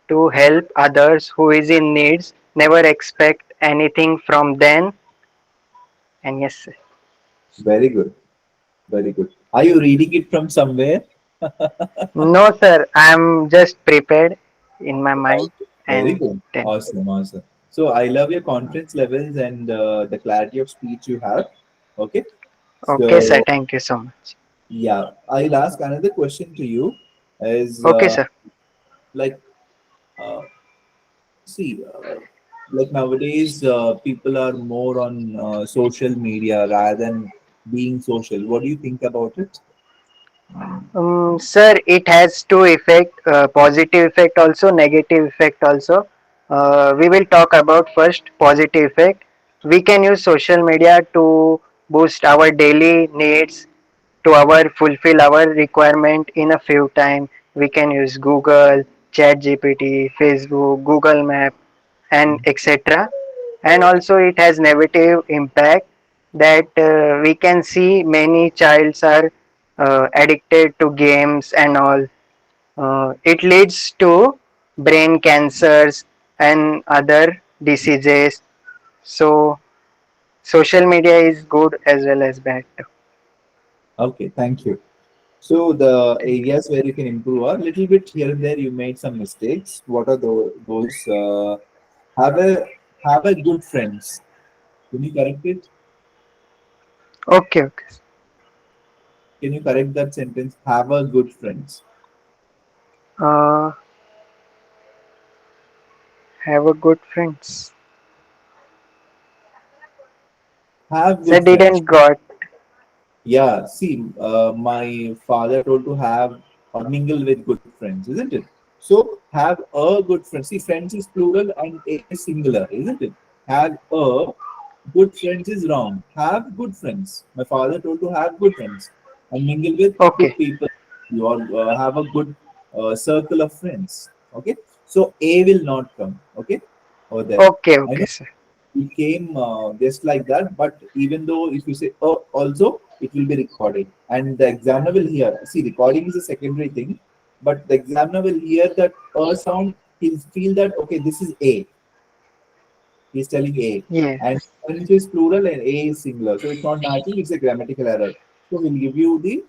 to help others who is in needs, never expect anything from them. And yes, Very good. Very good. Are you reading it from somewhere? no sir, I'm just prepared in my mind Very and good. then Awesome. Awesome. So I love your confidence levels and the clarity of speech you have. Okay. okay sir, So thank you so much. yeah, I'll ask another question to you. Is Okay sir. like uh, see, like nowadays, people are more on social media rather than being social. What do you think about it? Sir, it has two effect, positive effect also, negative effect also. We will talk about first positive effect. We can use social media to boost our daily needs, to our fulfill our requirement in a few time. We can use Google, Chat GPT, Facebook, Google Map, and etc. And also it has negative impact that we can see many childs are addicted to games and all. It leads to brain cancers and other diseases. So social media is good as well as bad too. Okay, thank you. So the areas where you can improve are a little bit here and there. You made some mistakes. What are those? Have a have a good friends. Can you correct it? Okay, okay. Can you correct that sentence? Have a good friends. uh, have a good friends. Have So good friends. didn't got. Yeah, see, my father told to have or mingle with good friends, isn't it? So have a good friend. See, friends is plural and a is singular, isn't it? Have a good friends is wrong. Have good friends. My father told to have good friends and mingle with Okay, good people. You all have a good circle of friends. Okay, so A will not come. Okay, over there. okay, I okay know sir. it came just like that. But even though if you say oh, also it will be recorded, and the examiner will hear. See, recording is a secondary thing, but the examiner will hear that sound. He'll feel that okay, this is A. He's telling A, Yeah. and French is plural and A is singular, so it's not matching. It's a grammatical error. So we'll give you the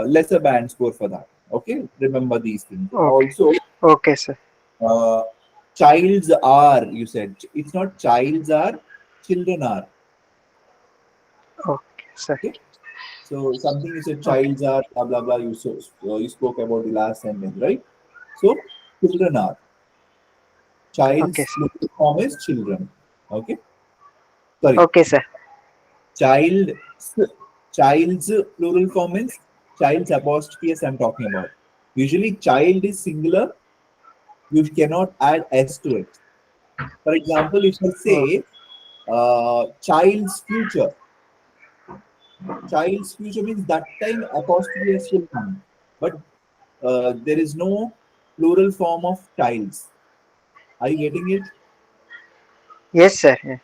lesser band score for that. Okay, remember these things. Okay, Also, okay sir. uh, childs are. You said it's not childs are. Children are. Okay sir. Okay. So something you said Okay, childs are blah blah blah. You spoke about the last sentence, right? So children are okay child's sir. plural form is children. Okay, sorry, Okay sir. child child's plural form is child's apostrophe as I'm talking about. Usually child is singular. You cannot add s to it. For example, if I Oh, say child's future, child's future means that time apostrophe s will come, but there is no plural form of childs. Are you getting it? yes sir. Yeah.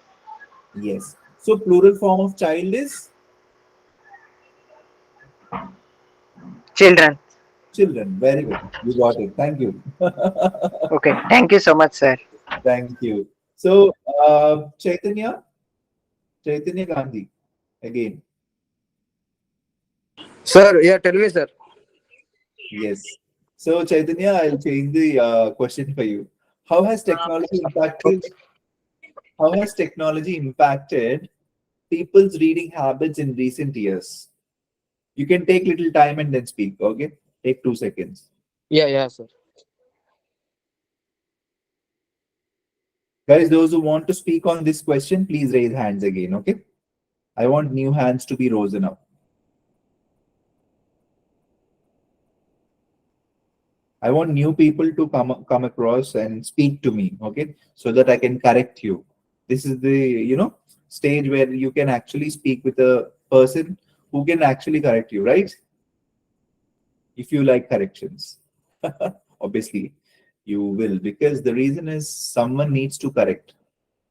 Yes. So plural form of child is Children. children. Very good. You got it. Thank you. Okay. Thank you so much, sir. Thank you. So Chaitanya, Chaitanya Gandhi, again. Sir, yeah, tell me, sir. Yes. So Chaitanya, I'll change the question for you. How has technology impacted? How has technology impacted people's reading habits in recent years? You can take little time and then speak. Okay, take 2 seconds. Yeah, yeah, sir. Guys, those who want to speak on this question, please raise hands again. Okay, I want new hands to be risen up. I want new people to come across and speak to me, okay, so that I can correct you. This is the stage where you can actually speak with a person who can actually correct you, right? If you like corrections, obviously you will, because the reason is someone needs to correct.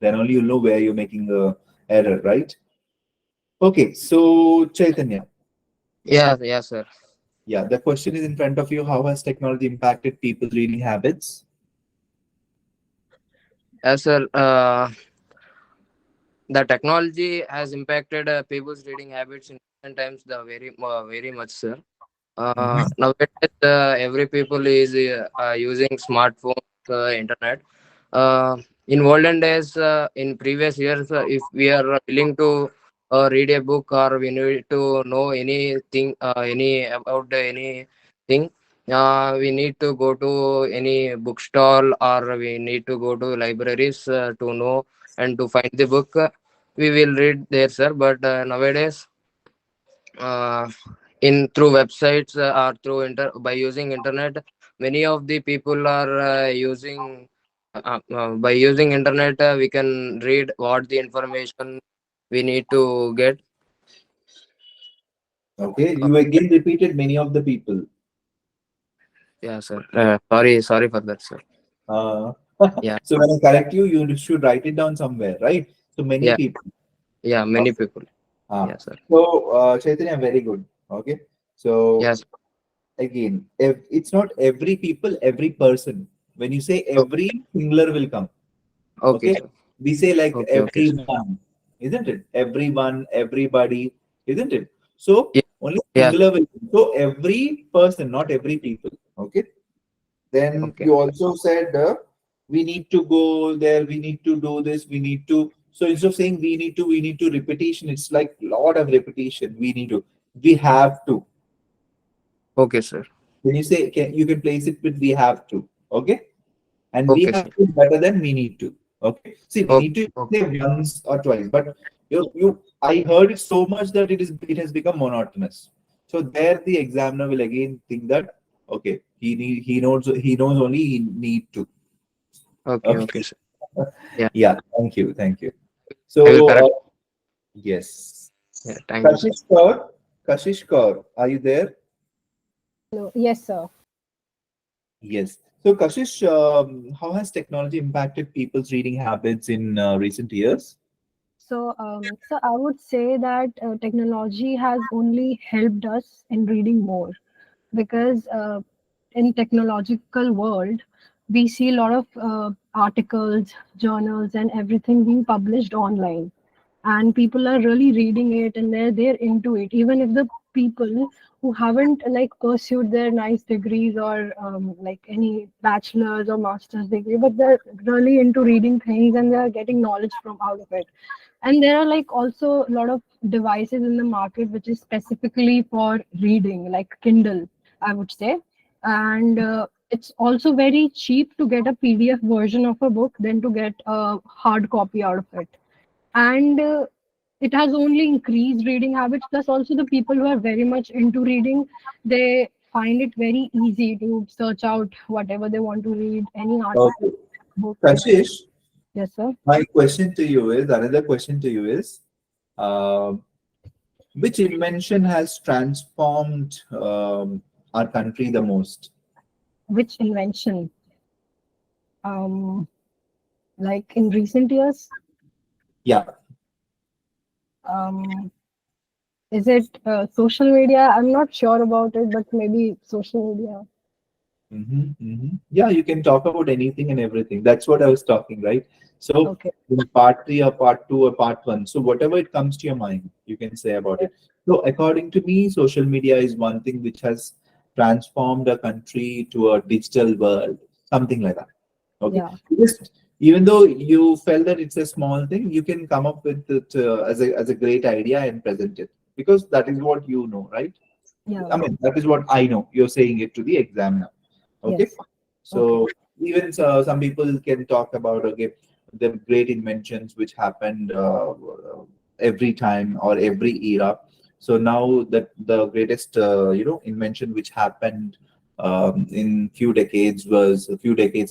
Then only you'll know where you're making a error, right? Okay, so Chaitanya, Yeah, yeah, sir. yeah, the question is in front of you. How has technology impacted people's reading habits? Yeah, sir. The technology has impacted people's reading habits in recent times the very much, sir. Mhm. Nowadays, every people is using smartphones, internet. Uh, in olden days, in previous years, if we are willing to read a book or we need to know anything, any about anything, we need to go to any bookstall or we need to go to libraries to know and to find the book. We will read there, sir. But nowadays, uh, in through websites or through by using internet, many of the people are using by using internet, we can read what the information we need to get. Okay, uh, you again repeated many of the people. yeah, sir. Sorry for that, sir. Uh, Yeah, so when I correct you, you should write it down somewhere, right? So many yeah, people. yeah, many Okay. people. Ah. Yeah, sir. So Chaitanya, very good. Okay. So Yes. again, if it's not every people, every person. When you say Oh, every, singular will come. okay, Okay. sir. We say like Okay, okay, sir. everyone, isn't it? Everyone, everybody, isn't it? So Yeah, only yes. singular will come. So every person, not every people. Okay. Then Okay, you also said we need to go there, we need to do this, we need to. So instead of saying we need to repetition, it's like lot of repetition. We need to, we have to. okay, sir. When you say you can place it with we have to, okay? And we Okay, have sir. to better than we need to. Okay. See, we Okay, need to okay, say once or twice, but you I heard it so much that it has become monotonous. So there the examiner will again think that okay, he knows only he need to. okay, okay, Okay. sir. Yeah, Yeah, thank you, thank you. I will So correct. yes. Yeah, thank you, sir. Kashish Kaur, Kashish Kaur, are you there? Hello. Yes, sir. Yes. So Kashish, how has technology impacted people's reading habits in recent years? So I would say that technology has only helped us in reading more because in technological world we see a lot of articles, journals, and everything being published online, and people are really reading it and they're into it. Even if the people who haven't like pursued their nice degrees or like any bachelor's or master's degree, but they're really into reading things and they're getting knowledge from out of it. And there are like also a lot of devices in the market which is specifically for reading, like Kindle, I would say. And it's also very cheap to get a PDF version of a book than to get a hard copy out of it. And it has only increased reading habits. Plus also the people who are very much into reading, they find it very easy to search out whatever they want to read, any article, Okay. book. Kashish, Yes, sir. my question to you is another question to you is uh, which invention has transformed our country the most? Which invention? um like in recent years? Yeah. um is it social media? I'm not sure about it, but maybe social media. Yeah, you can talk about anything and everything. That's what I was talking, right? So, Okay. in part three or part two or part one, so whatever it comes to your mind, you can say about Yeah. it. So, according to me, social media is one thing which has transformed a country to a digital world, something like that. Okay, Yeah. just even though you felt that it's a small thing, you can come up with it as a great idea and present it because that is what you know, right? Yeah. I mean, that is what I know. You're saying it to the examiner. Okay. Yes. Okay. So even some people can talk about okay the great inventions which happened every time or every era. So now that the greatest invention which happened in few decades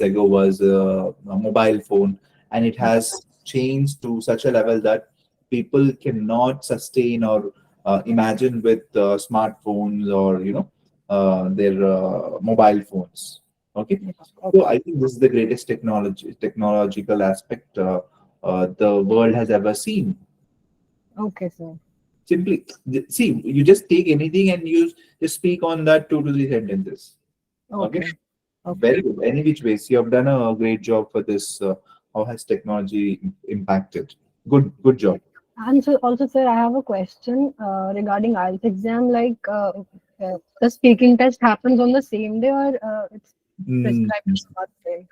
ago was a mobile phone, and it has changed to such a level that people cannot sustain or imagine with smartphones or their mobile phones. Okay, Yeah. so Okay. I think this is the greatest technological aspect the world has ever seen. Okay, sir. Simply see, you just take anything and you just speak on that 2 to 3 sentences. Okay, Okay. Okay. very good. Any which ways, you have done a great job for this. How has technology impacted? Good Yeah. job. And so also, sir, I have a question regarding IELTS exam. Like, the speaking test happens on the same day, or it's Mm. prescribed for day?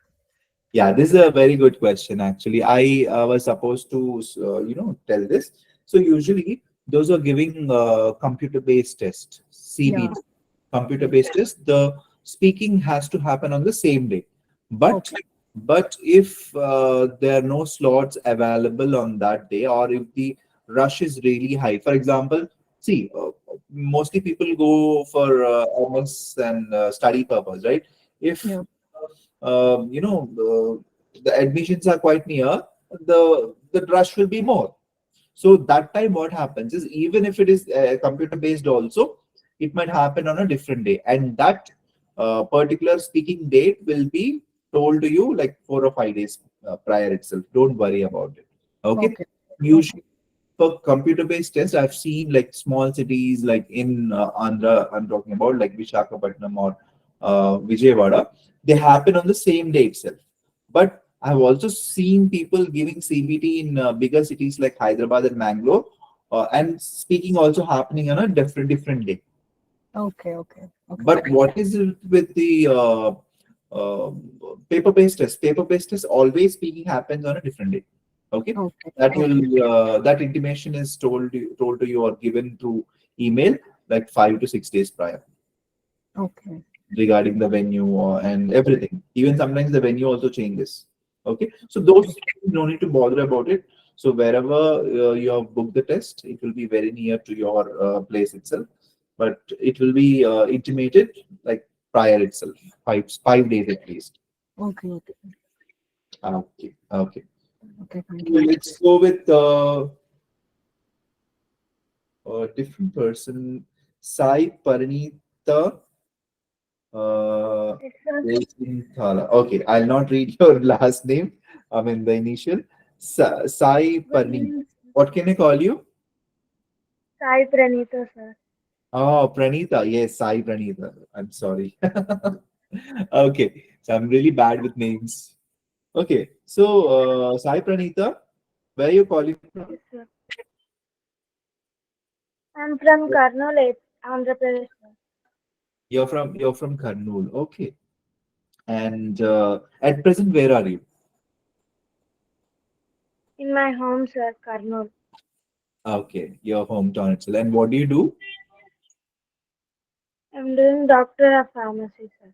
Yeah, this is a very good question. Actually, I was supposed to, tell this. So usually, those are giving computer-based test, Yeah. CBT, Yes. computer-based test. The speaking has to happen on the same day. But Okay. if there are no slots available on that day, or if the rush is really high, for example, see, mostly people go for MS and study purpose, right? If Yeah. the admissions are quite near, the rush will be more. So that time, what happens is even if it is computer based, also it might happen on a different day, and that particular speaking date will be told to you like 4 or 5 days prior itself. Don't worry about it. Okay. Okay. Okay. Usually for computer based tests, I've seen like small cities like in Andhra, I'm talking about like Vishakhapatnam or Vijayawada, they happen on the same day itself. But I've also seen people giving CBT in bigger cities like Hyderabad and Bangalore, and speaking also happening on a different day. Okay. Okay. Okay. But what is it with the uh, paper-based test? Paper-based test always speaking happens on a different day. Okay, Okay. that will Okay. that intimation is told to you or given through email like 5 to 6 days prior Okay. regarding the venue and everything. Even sometimes the venue also changes. Okay, so those Okay. no need to bother about it. So wherever you have booked the test, it will be very near to your place itself, but it will be intimated like prior itself, 5 days at least. Okay. Okay. Okay, okay. Okay. Thank you. Let's go with a different person, Sai Paranita. Uh, Yes, sir. Thala. Okay, I'll not read your last name. I mean the initial. Sai Good Parneet. evening, What can I call you? Sai Pranita, sir. Oh, Pranita. Yes, Sai Pranita. I'm sorry. Okay, so I'm really bad with names. Okay, so Sai Pranita, where are you calling from? Yes, sir. I'm from Karnool, Andhra Pradesh, sir. You're from Karnool. Okay, and at present, where are you? In my home, sir, Karnool. Okay, your hometown itself. And what do you do? I'm doing Doctor of Pharmacy, sir.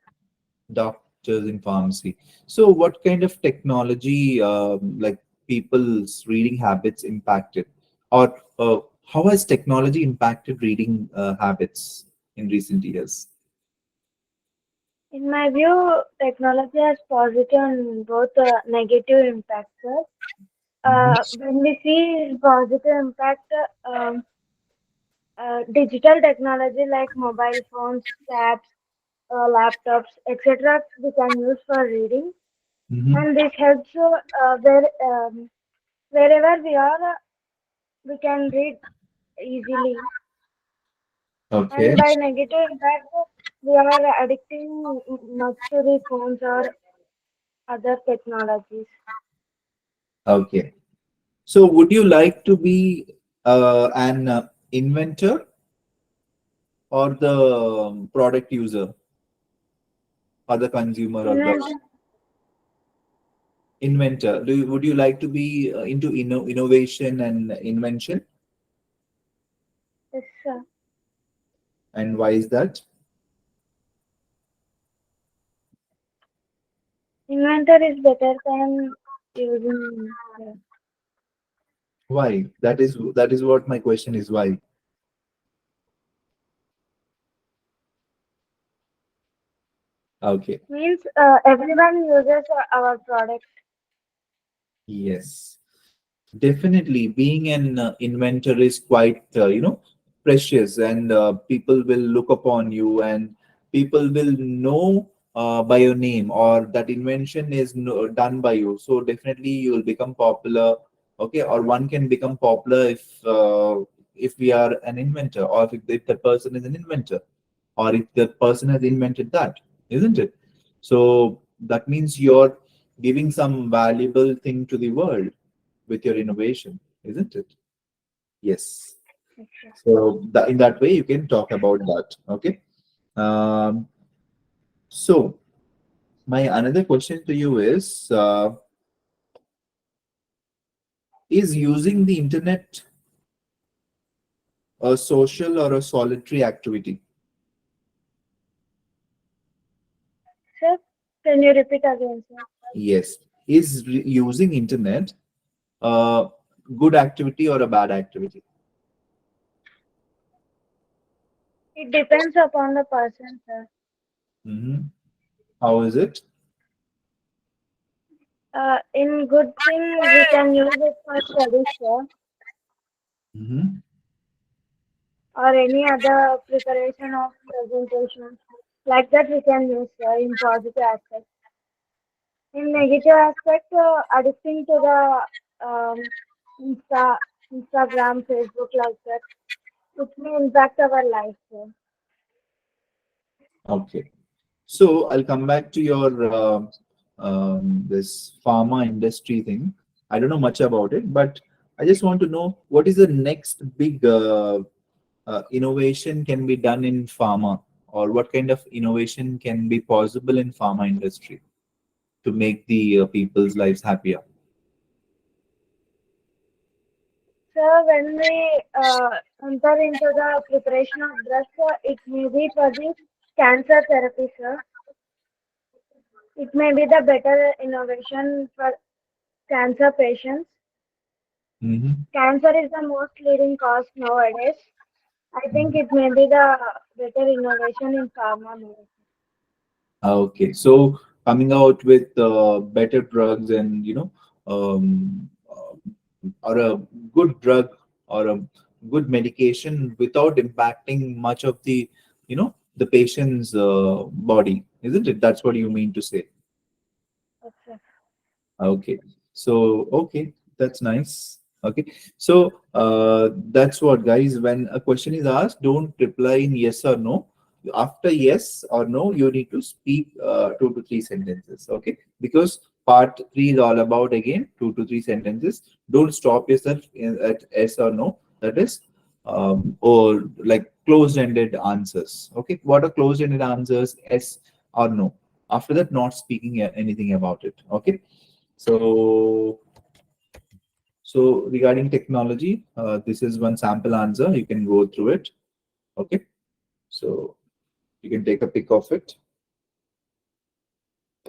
Doctors in pharmacy. So, what kind of technology, like people's reading habits, impacted, or how has technology impacted reading habits in recent years? In my view, technology has positive and both negative impacts, sir. Mhm. When we see positive impact, digital technology like mobile phones, tabs, laptops, etc., we can use for reading, Mhm. and this helps wherever we are, we can read easily. Okay. And by negative impact, we are addicting much to the phones or other technologies. Okay. So would you like to be an inventor or the product user or the consumer or the Invention inventor? Would you like to be into innovation and invention? is And why is that? inventor is better than using. Why? That is what my question is. Why? Okay. Means everyone uses our product. Yes. Definitely, being an inventor is quite, precious, and people will look upon you, and people will know by your name, or that invention is done by you. So definitely, you will become popular. Okay, or one can become popular if we are an inventor, or if the person is an inventor, or if the person has invented that, isn't it? So that means you're giving some valuable thing to the world with your innovation, isn't it? Yes. So in that way, you can talk about that. Okay. Um, so my another question to you is using the internet a social or a solitary activity? Sir, can you repeat again, sir? Yes. Is using internet a good activity or a bad activity? It depends upon the person, sir. Hmm. How is it? In good thing, we can use it for studies, sir, Hmm. or any other preparation of presentations. Like that, we can use, sir, in positive aspect. In negative aspect, addicting to the Insta, Instagram, Facebook, like that, it may impact our life, sir. Okay. So I'll come back to your this pharma industry thing. I don't know much about it, but I just want to know what is the next big innovation can be done in pharma, or what kind of innovation can be possible in pharma industry to make the people's lives happier. So when we enter into the preparation of drugs, it may be for the cancer therapy, sir. It may be the better innovation for cancer patients. Hmm. Cancer is the most leading cause nowadays. I think it may be the better innovation in pharma medicine. Okay, so coming out with better drugs, and or a good drug or a good medication without impacting much of the patient's body, isn't it? That's what you mean to say. Okay. Okay. So, okay, that's nice. Okay. So, that's what, guys. When a question is asked, don't reply in yes or no. After yes or no, you need to speak 2 to 3 sentences. Okay. Because part three is all about, again, 2 to 3 sentences. Don't stop yourself at yes or no. That is, or like closed-ended answers. Okay. What are closed-ended answers? Yes or no. After that, not speaking anything about it. Okay. So, so regarding technology, this is one sample answer. You can go through it. Okay. So you can take a pic of it.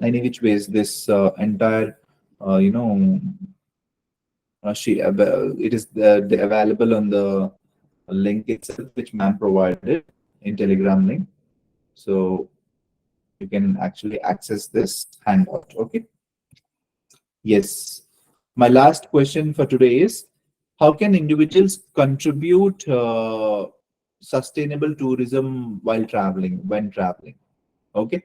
Any which ways, this entire, you know, it is available on the link itself, which ma'am provided in Telegram link. So you can actually access this handout. Okay. Yes. My last question for today is, how can individuals contribute sustainable tourism while traveling, when traveling? Okay.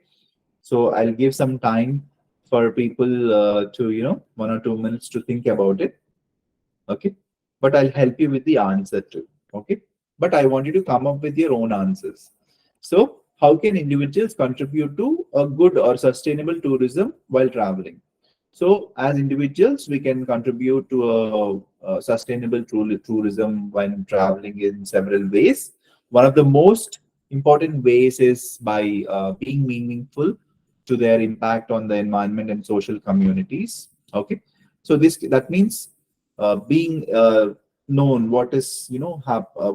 So I'll give some time for people to, 1 or 2 minutes to think about it. Okay. But I'll help you with the answer too. Okay. But I want you to come up with your own answers. So how can individuals contribute to a good or sustainable tourism while traveling? So, as individuals, we can contribute to a sustainable tourism when traveling in several ways. One of the most important ways is by being meaningful to their impact on the environment and social communities. Okay, so this that means being known what is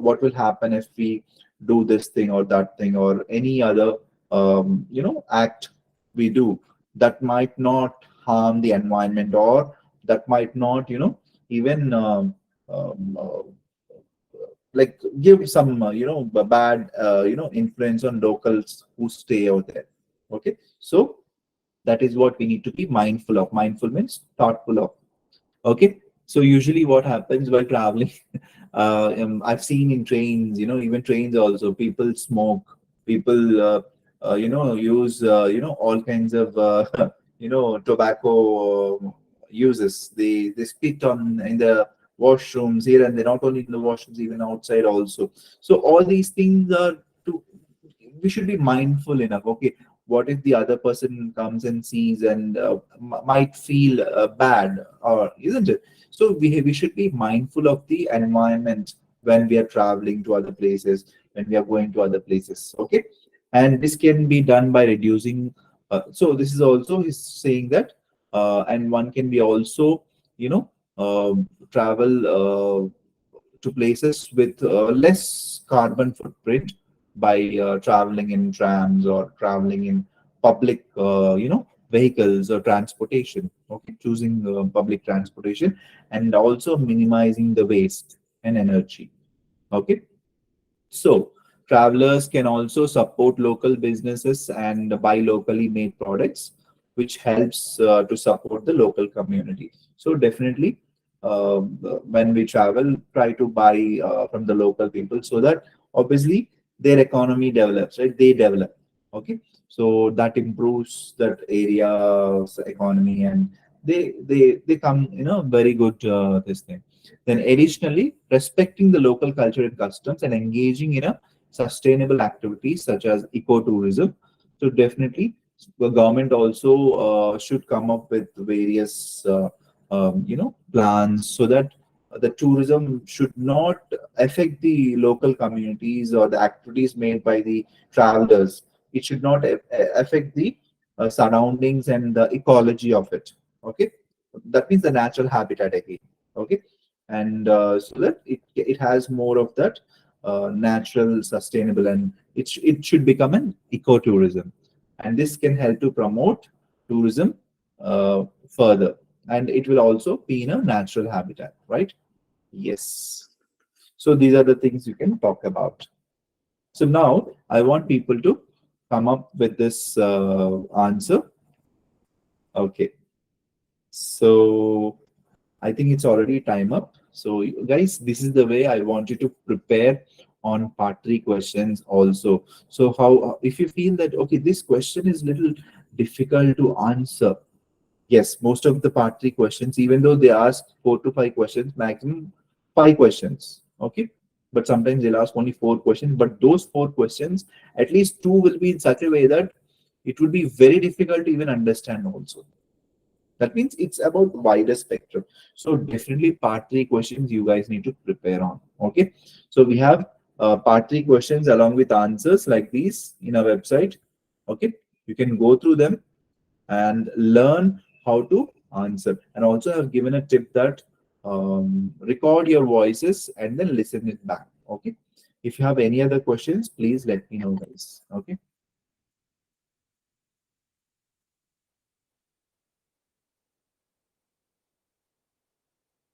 what will happen if we do this thing or that thing or any other act we do that might not harm the environment, or that might not even um, uh, like give some bad influence on locals who stay out there. Okay, so that is what we need to be mindful of. Mindful means thoughtful of. Okay, so usually what happens while traveling, I've seen in trains, even trains also, people smoke, people, use, all kinds of, tobacco uses. They spit on in the washrooms here and there, not only in the washrooms, even outside also. So all these things are to, we should be mindful enough. Okay, what if the other person comes and sees and might feel bad, or isn't it? So we should be mindful of the environment when we are traveling to other places, when we are going to other places. Okay, and this can be done by reducing. So this is also he's saying that, and one can be also travel to places with less carbon footprint by traveling in trams or traveling in public vehicles or transportation. Okay, choosing public transportation and also minimizing the waste and energy. Okay, so travelers can also support local businesses and buy locally made products, which helps to support the local community. So definitely, when we travel, try to buy from the local people so that obviously their economy develops, right? They develop. Okay, so that improves that area's economy, and they come very good this thing. Then additionally, respecting the local culture and customs and engaging in a sustainable activities such as ecotourism. So definitely, the government also should come up with various plans so that the tourism should not affect the local communities or the activities made by the travelers. It should not affect the surroundings and the ecology of it. Okay, that means the natural habitat again. Okay, and so that it has more of that natural, sustainable, and it should become an ecotourism, and this can help to promote tourism further, and it will also be in a natural habitat, right? Yes. So these are the things you can talk about. So now I want people to come up with this answer. Okay. So I think it's already time up. So guys, this is the way I want you to prepare on part 3 questions also. So how, if you feel that, okay, this question is little difficult to answer. Yes, most of the part 3 questions, even though they ask 4 to 5 questions, maximum 5 questions. Okay. But sometimes they'll ask only 4 questions. But those 4 questions, at least 2 will be in such a way that it will be very difficult to even understand also. That means it's about wider spectrum. So definitely part 3 questions you guys need to prepare on. Okay. So we have part 3 questions along with answers like these in our website. Okay. You can go through them and learn how to answer. And also I've given a tip that record your voices and then listen it back. Okay. If you have any other questions, please let me know, guys. Okay.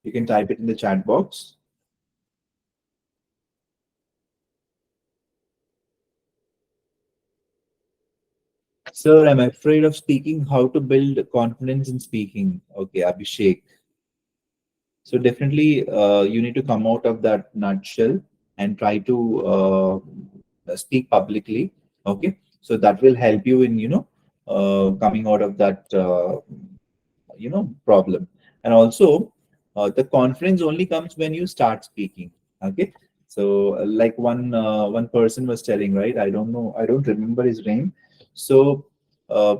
You can type it in the chat box. Sir, I'm afraid of speaking. How to build confidence in speaking? Okay, Abhishek. So definitely, you need to come out of that nutshell and try to speak publicly. Okay, so that will help you in coming out of that problem. And also, the confidence only comes when you start speaking. Okay, So like one person was telling, right? I don't know, I don't remember his name. So uh,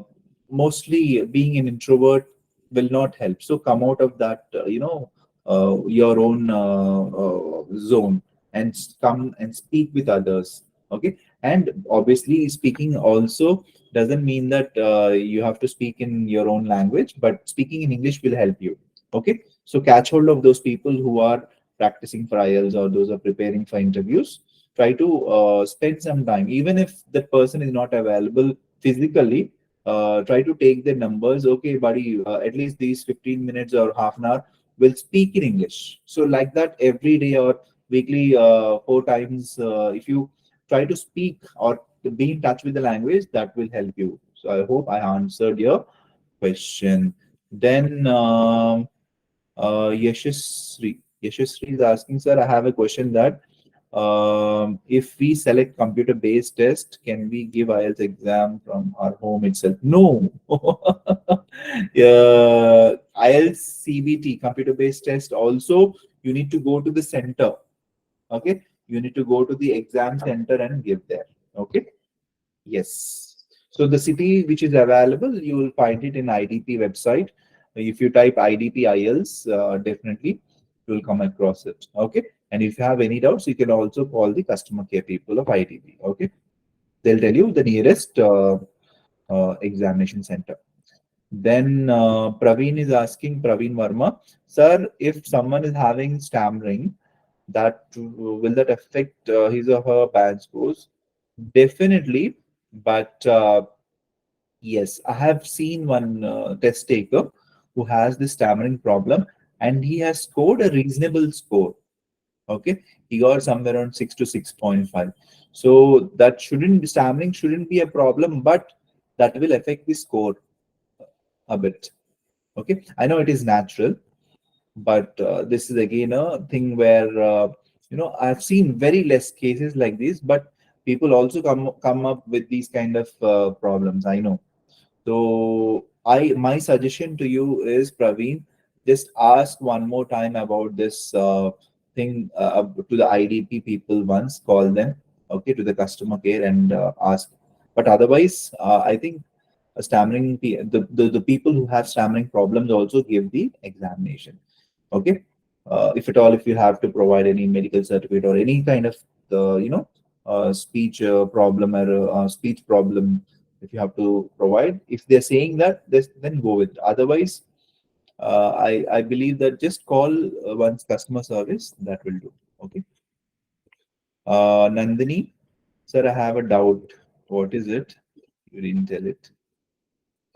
mostly being an introvert will not help. So come out of that, your own zone, and come and speak with others. Okay, and obviously speaking also doesn't mean that you have to speak in your own language, but speaking in English will help you. Okay, so catch hold of those people who are practicing for IELTS or those are preparing for interviews. Try to spend some time, even if that person is not available physically. Try to take their numbers. Okay, buddy, at least these 15 minutes or half an hour will speak in English. So like that every day or weekly, 4 times. If you try to speak or to be in touch with the language, that will help you. So I hope I answered your question. Then Yashasri is asking, sir, I have a question that if we select computer-based test, can we give IELTS exam from our home itself? No. IELTS CBT, computer-based test, also you need to go to the center. Okay, you need to go to the exam center and give there. Okay. Yes. So the city which is available, you will find it in IDP website. If you type IDP IELTS, definitely you will come across it. Okay. And if you have any doubts, you can also call the customer care people of IDP. Okay. They'll tell you the nearest examination center. Then Praveen is asking, Praveen Verma, sir, if someone is having stammering, that will that affect his or her band scores? Definitely, but yes, I have seen one test taker who has this stammering problem, and he has scored a reasonable score. Okay, he got somewhere around 6 to 6.5. So that shouldn't be, stammering shouldn't be a problem, but that will affect the score a bit. Okay, I know it is natural, but this is again a thing where I've seen very less cases like this, but people also come up with these kind of problems. I know. So I my suggestion to you is, Praveen, just ask one more time about this thing to the IDP people once. Call them, okay, to the customer care and ask. But otherwise, I think the people who have stammering problems also give the examination. Okay, if at all, if you have to provide any medical certificate or any kind of speech problem or speech problem, if you have to provide, if they're saying that, then go with it. Otherwise, I believe that just call once customer service, that will do. Okay. Nandini, sir, I have a doubt. What is it? You didn't tell it.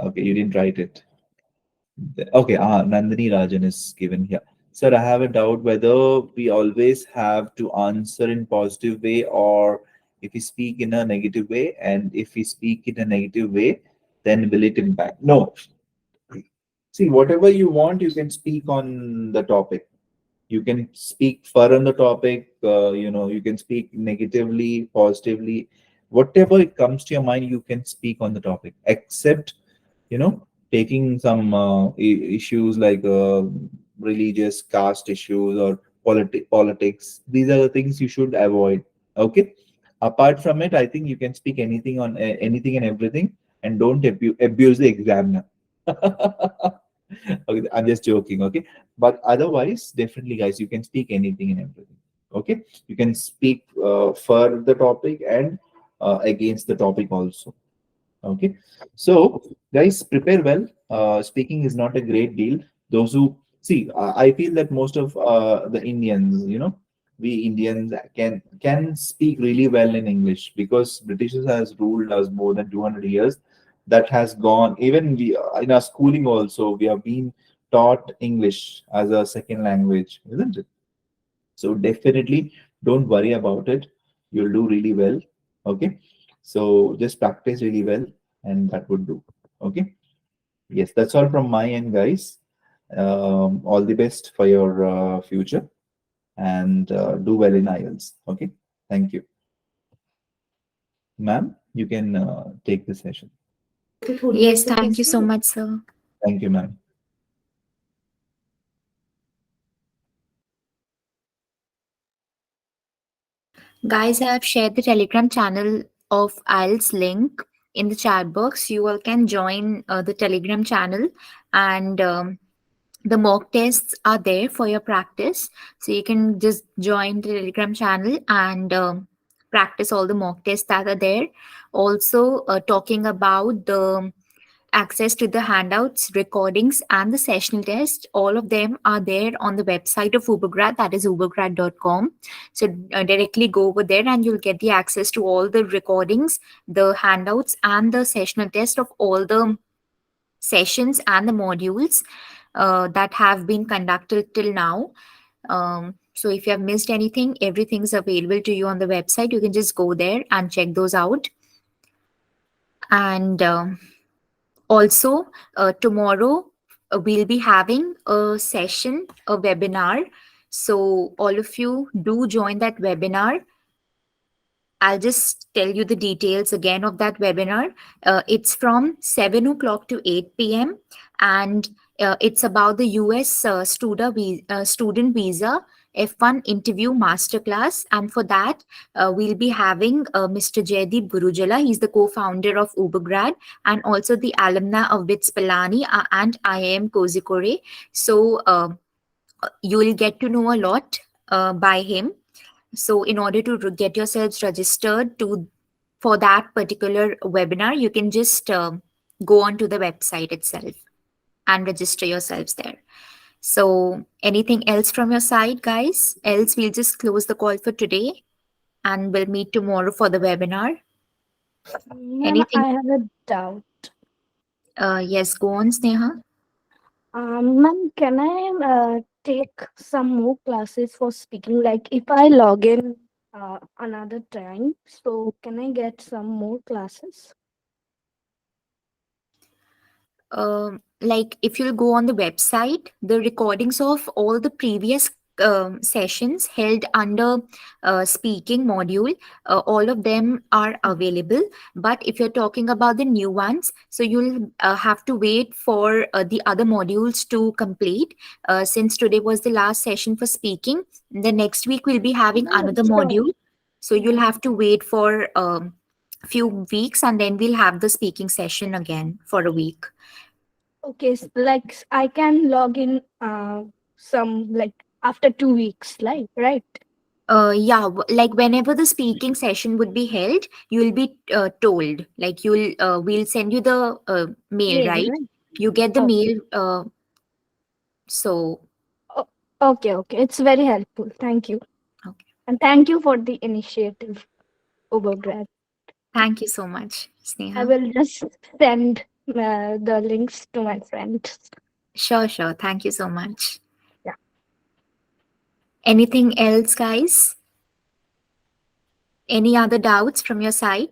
Okay, you didn't write it. Okay, Nandini Rajan is given here. Sir, I have a doubt whether we always have to answer in positive way, or if we speak in a negative way, and if we speak in a negative way, then will it impact? No. See, whatever you want, you can speak on the topic. You can speak fur on the topic. You can speak negatively, positively, whatever it comes to your mind. You can speak on the topic, except taking some issues like religious caste issues or politics. These are the things you should avoid. Okay, apart from it, I think you can speak anything on anything and everything, and don't abuse the examiner. Okay, I'm just joking. Okay, but otherwise, definitely, guys, you can speak anything and everything. Okay, you can speak for the topic and against the topic also. Okay, so guys, prepare well. Speaking is not a great deal. Those who see, I feel that most of the Indians, we Indians can speak really well in English because Britishers has ruled us more than 200 years. That has gone. Even we in our schooling also, we have been taught English as a second language, isn't it? So definitely don't worry about it. You'll do really well. Okay. So just practice really well and that would do. Okay. Yes, that's all from my end, guys. All the best for your future and do well in IELTS. Okay. Thank you. Ma'am, you can take the session. Yes, thank you so much, sir. Thank you, ma'am. Guys, I have shared the Telegram channel of IELTS link in the chat box. You all can join the Telegram channel, and the mock tests are there for your practice. So you can just join the Telegram channel and practice all the mock tests that are there. Also, talking about the access to the handouts, recordings, and the sessional test. All of them are there on the website of Ubergrad, that is ubergrad.com. So directly go over there and you'll get the access to all the recordings, the handouts, and the sessional test of all the sessions and the modules that have been conducted till now. So if you have missed anything, everything's available to you on the website. You can just go there and check those out. And also, tomorrow we'll be having a session, a webinar. So, all of you do join that webinar. I'll just tell you the details again of that webinar. It's from 7 o'clock to 8 p.m. and it's about the US student visa F1 interview masterclass. And for that, we'll be having Mr. Jaydeep Gurujala. He's the co-founder of Ubergrad and also the alumna of BITS Pilani and IIM Kozhikode. So you will get to know a lot by him. So in order to get yourselves registered to for that particular webinar, you can just go onto the website itself and register yourselves there. So anything else from your side, guys? Else we'll just close the call for today and we'll meet tomorrow for the webinar. Ma'am, Anything? I have a doubt. Yes, go on, Sneha. Ma'am, can I take some more classes for speaking? Like if I log in another time, so can I get some more classes? Like if you'll go on the website, the recordings of all the previous sessions held under speaking module, all of them are available. But if you're talking about the new ones, so you'll have to wait for the other modules to complete. Since today was the last session for speaking, the next week we'll be having another Sure. module. So you'll have to wait for few weeks and then we'll have the speaking session again for a week. Okay, like I can log in some like after 2 weeks, like right? Yeah, like whenever the speaking session would be held, you'll be told, like we'll send you the mail, Mail, right? right? You get the Oh, mail. So okay, okay. It's very helpful. Thank you. okay. And thank you for the initiative, Ubergrad. Thank you so much, I Sneha. will just send the links to my friends. Sure, sure. Thank you so much. Yeah. Anything else, guys? Any other doubts from your side?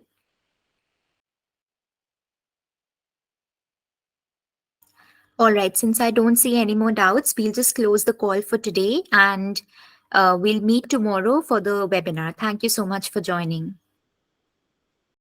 All right, since I don't see any more doubts, we'll just close the call for today and we'll meet tomorrow for the webinar. Thank you so much for joining.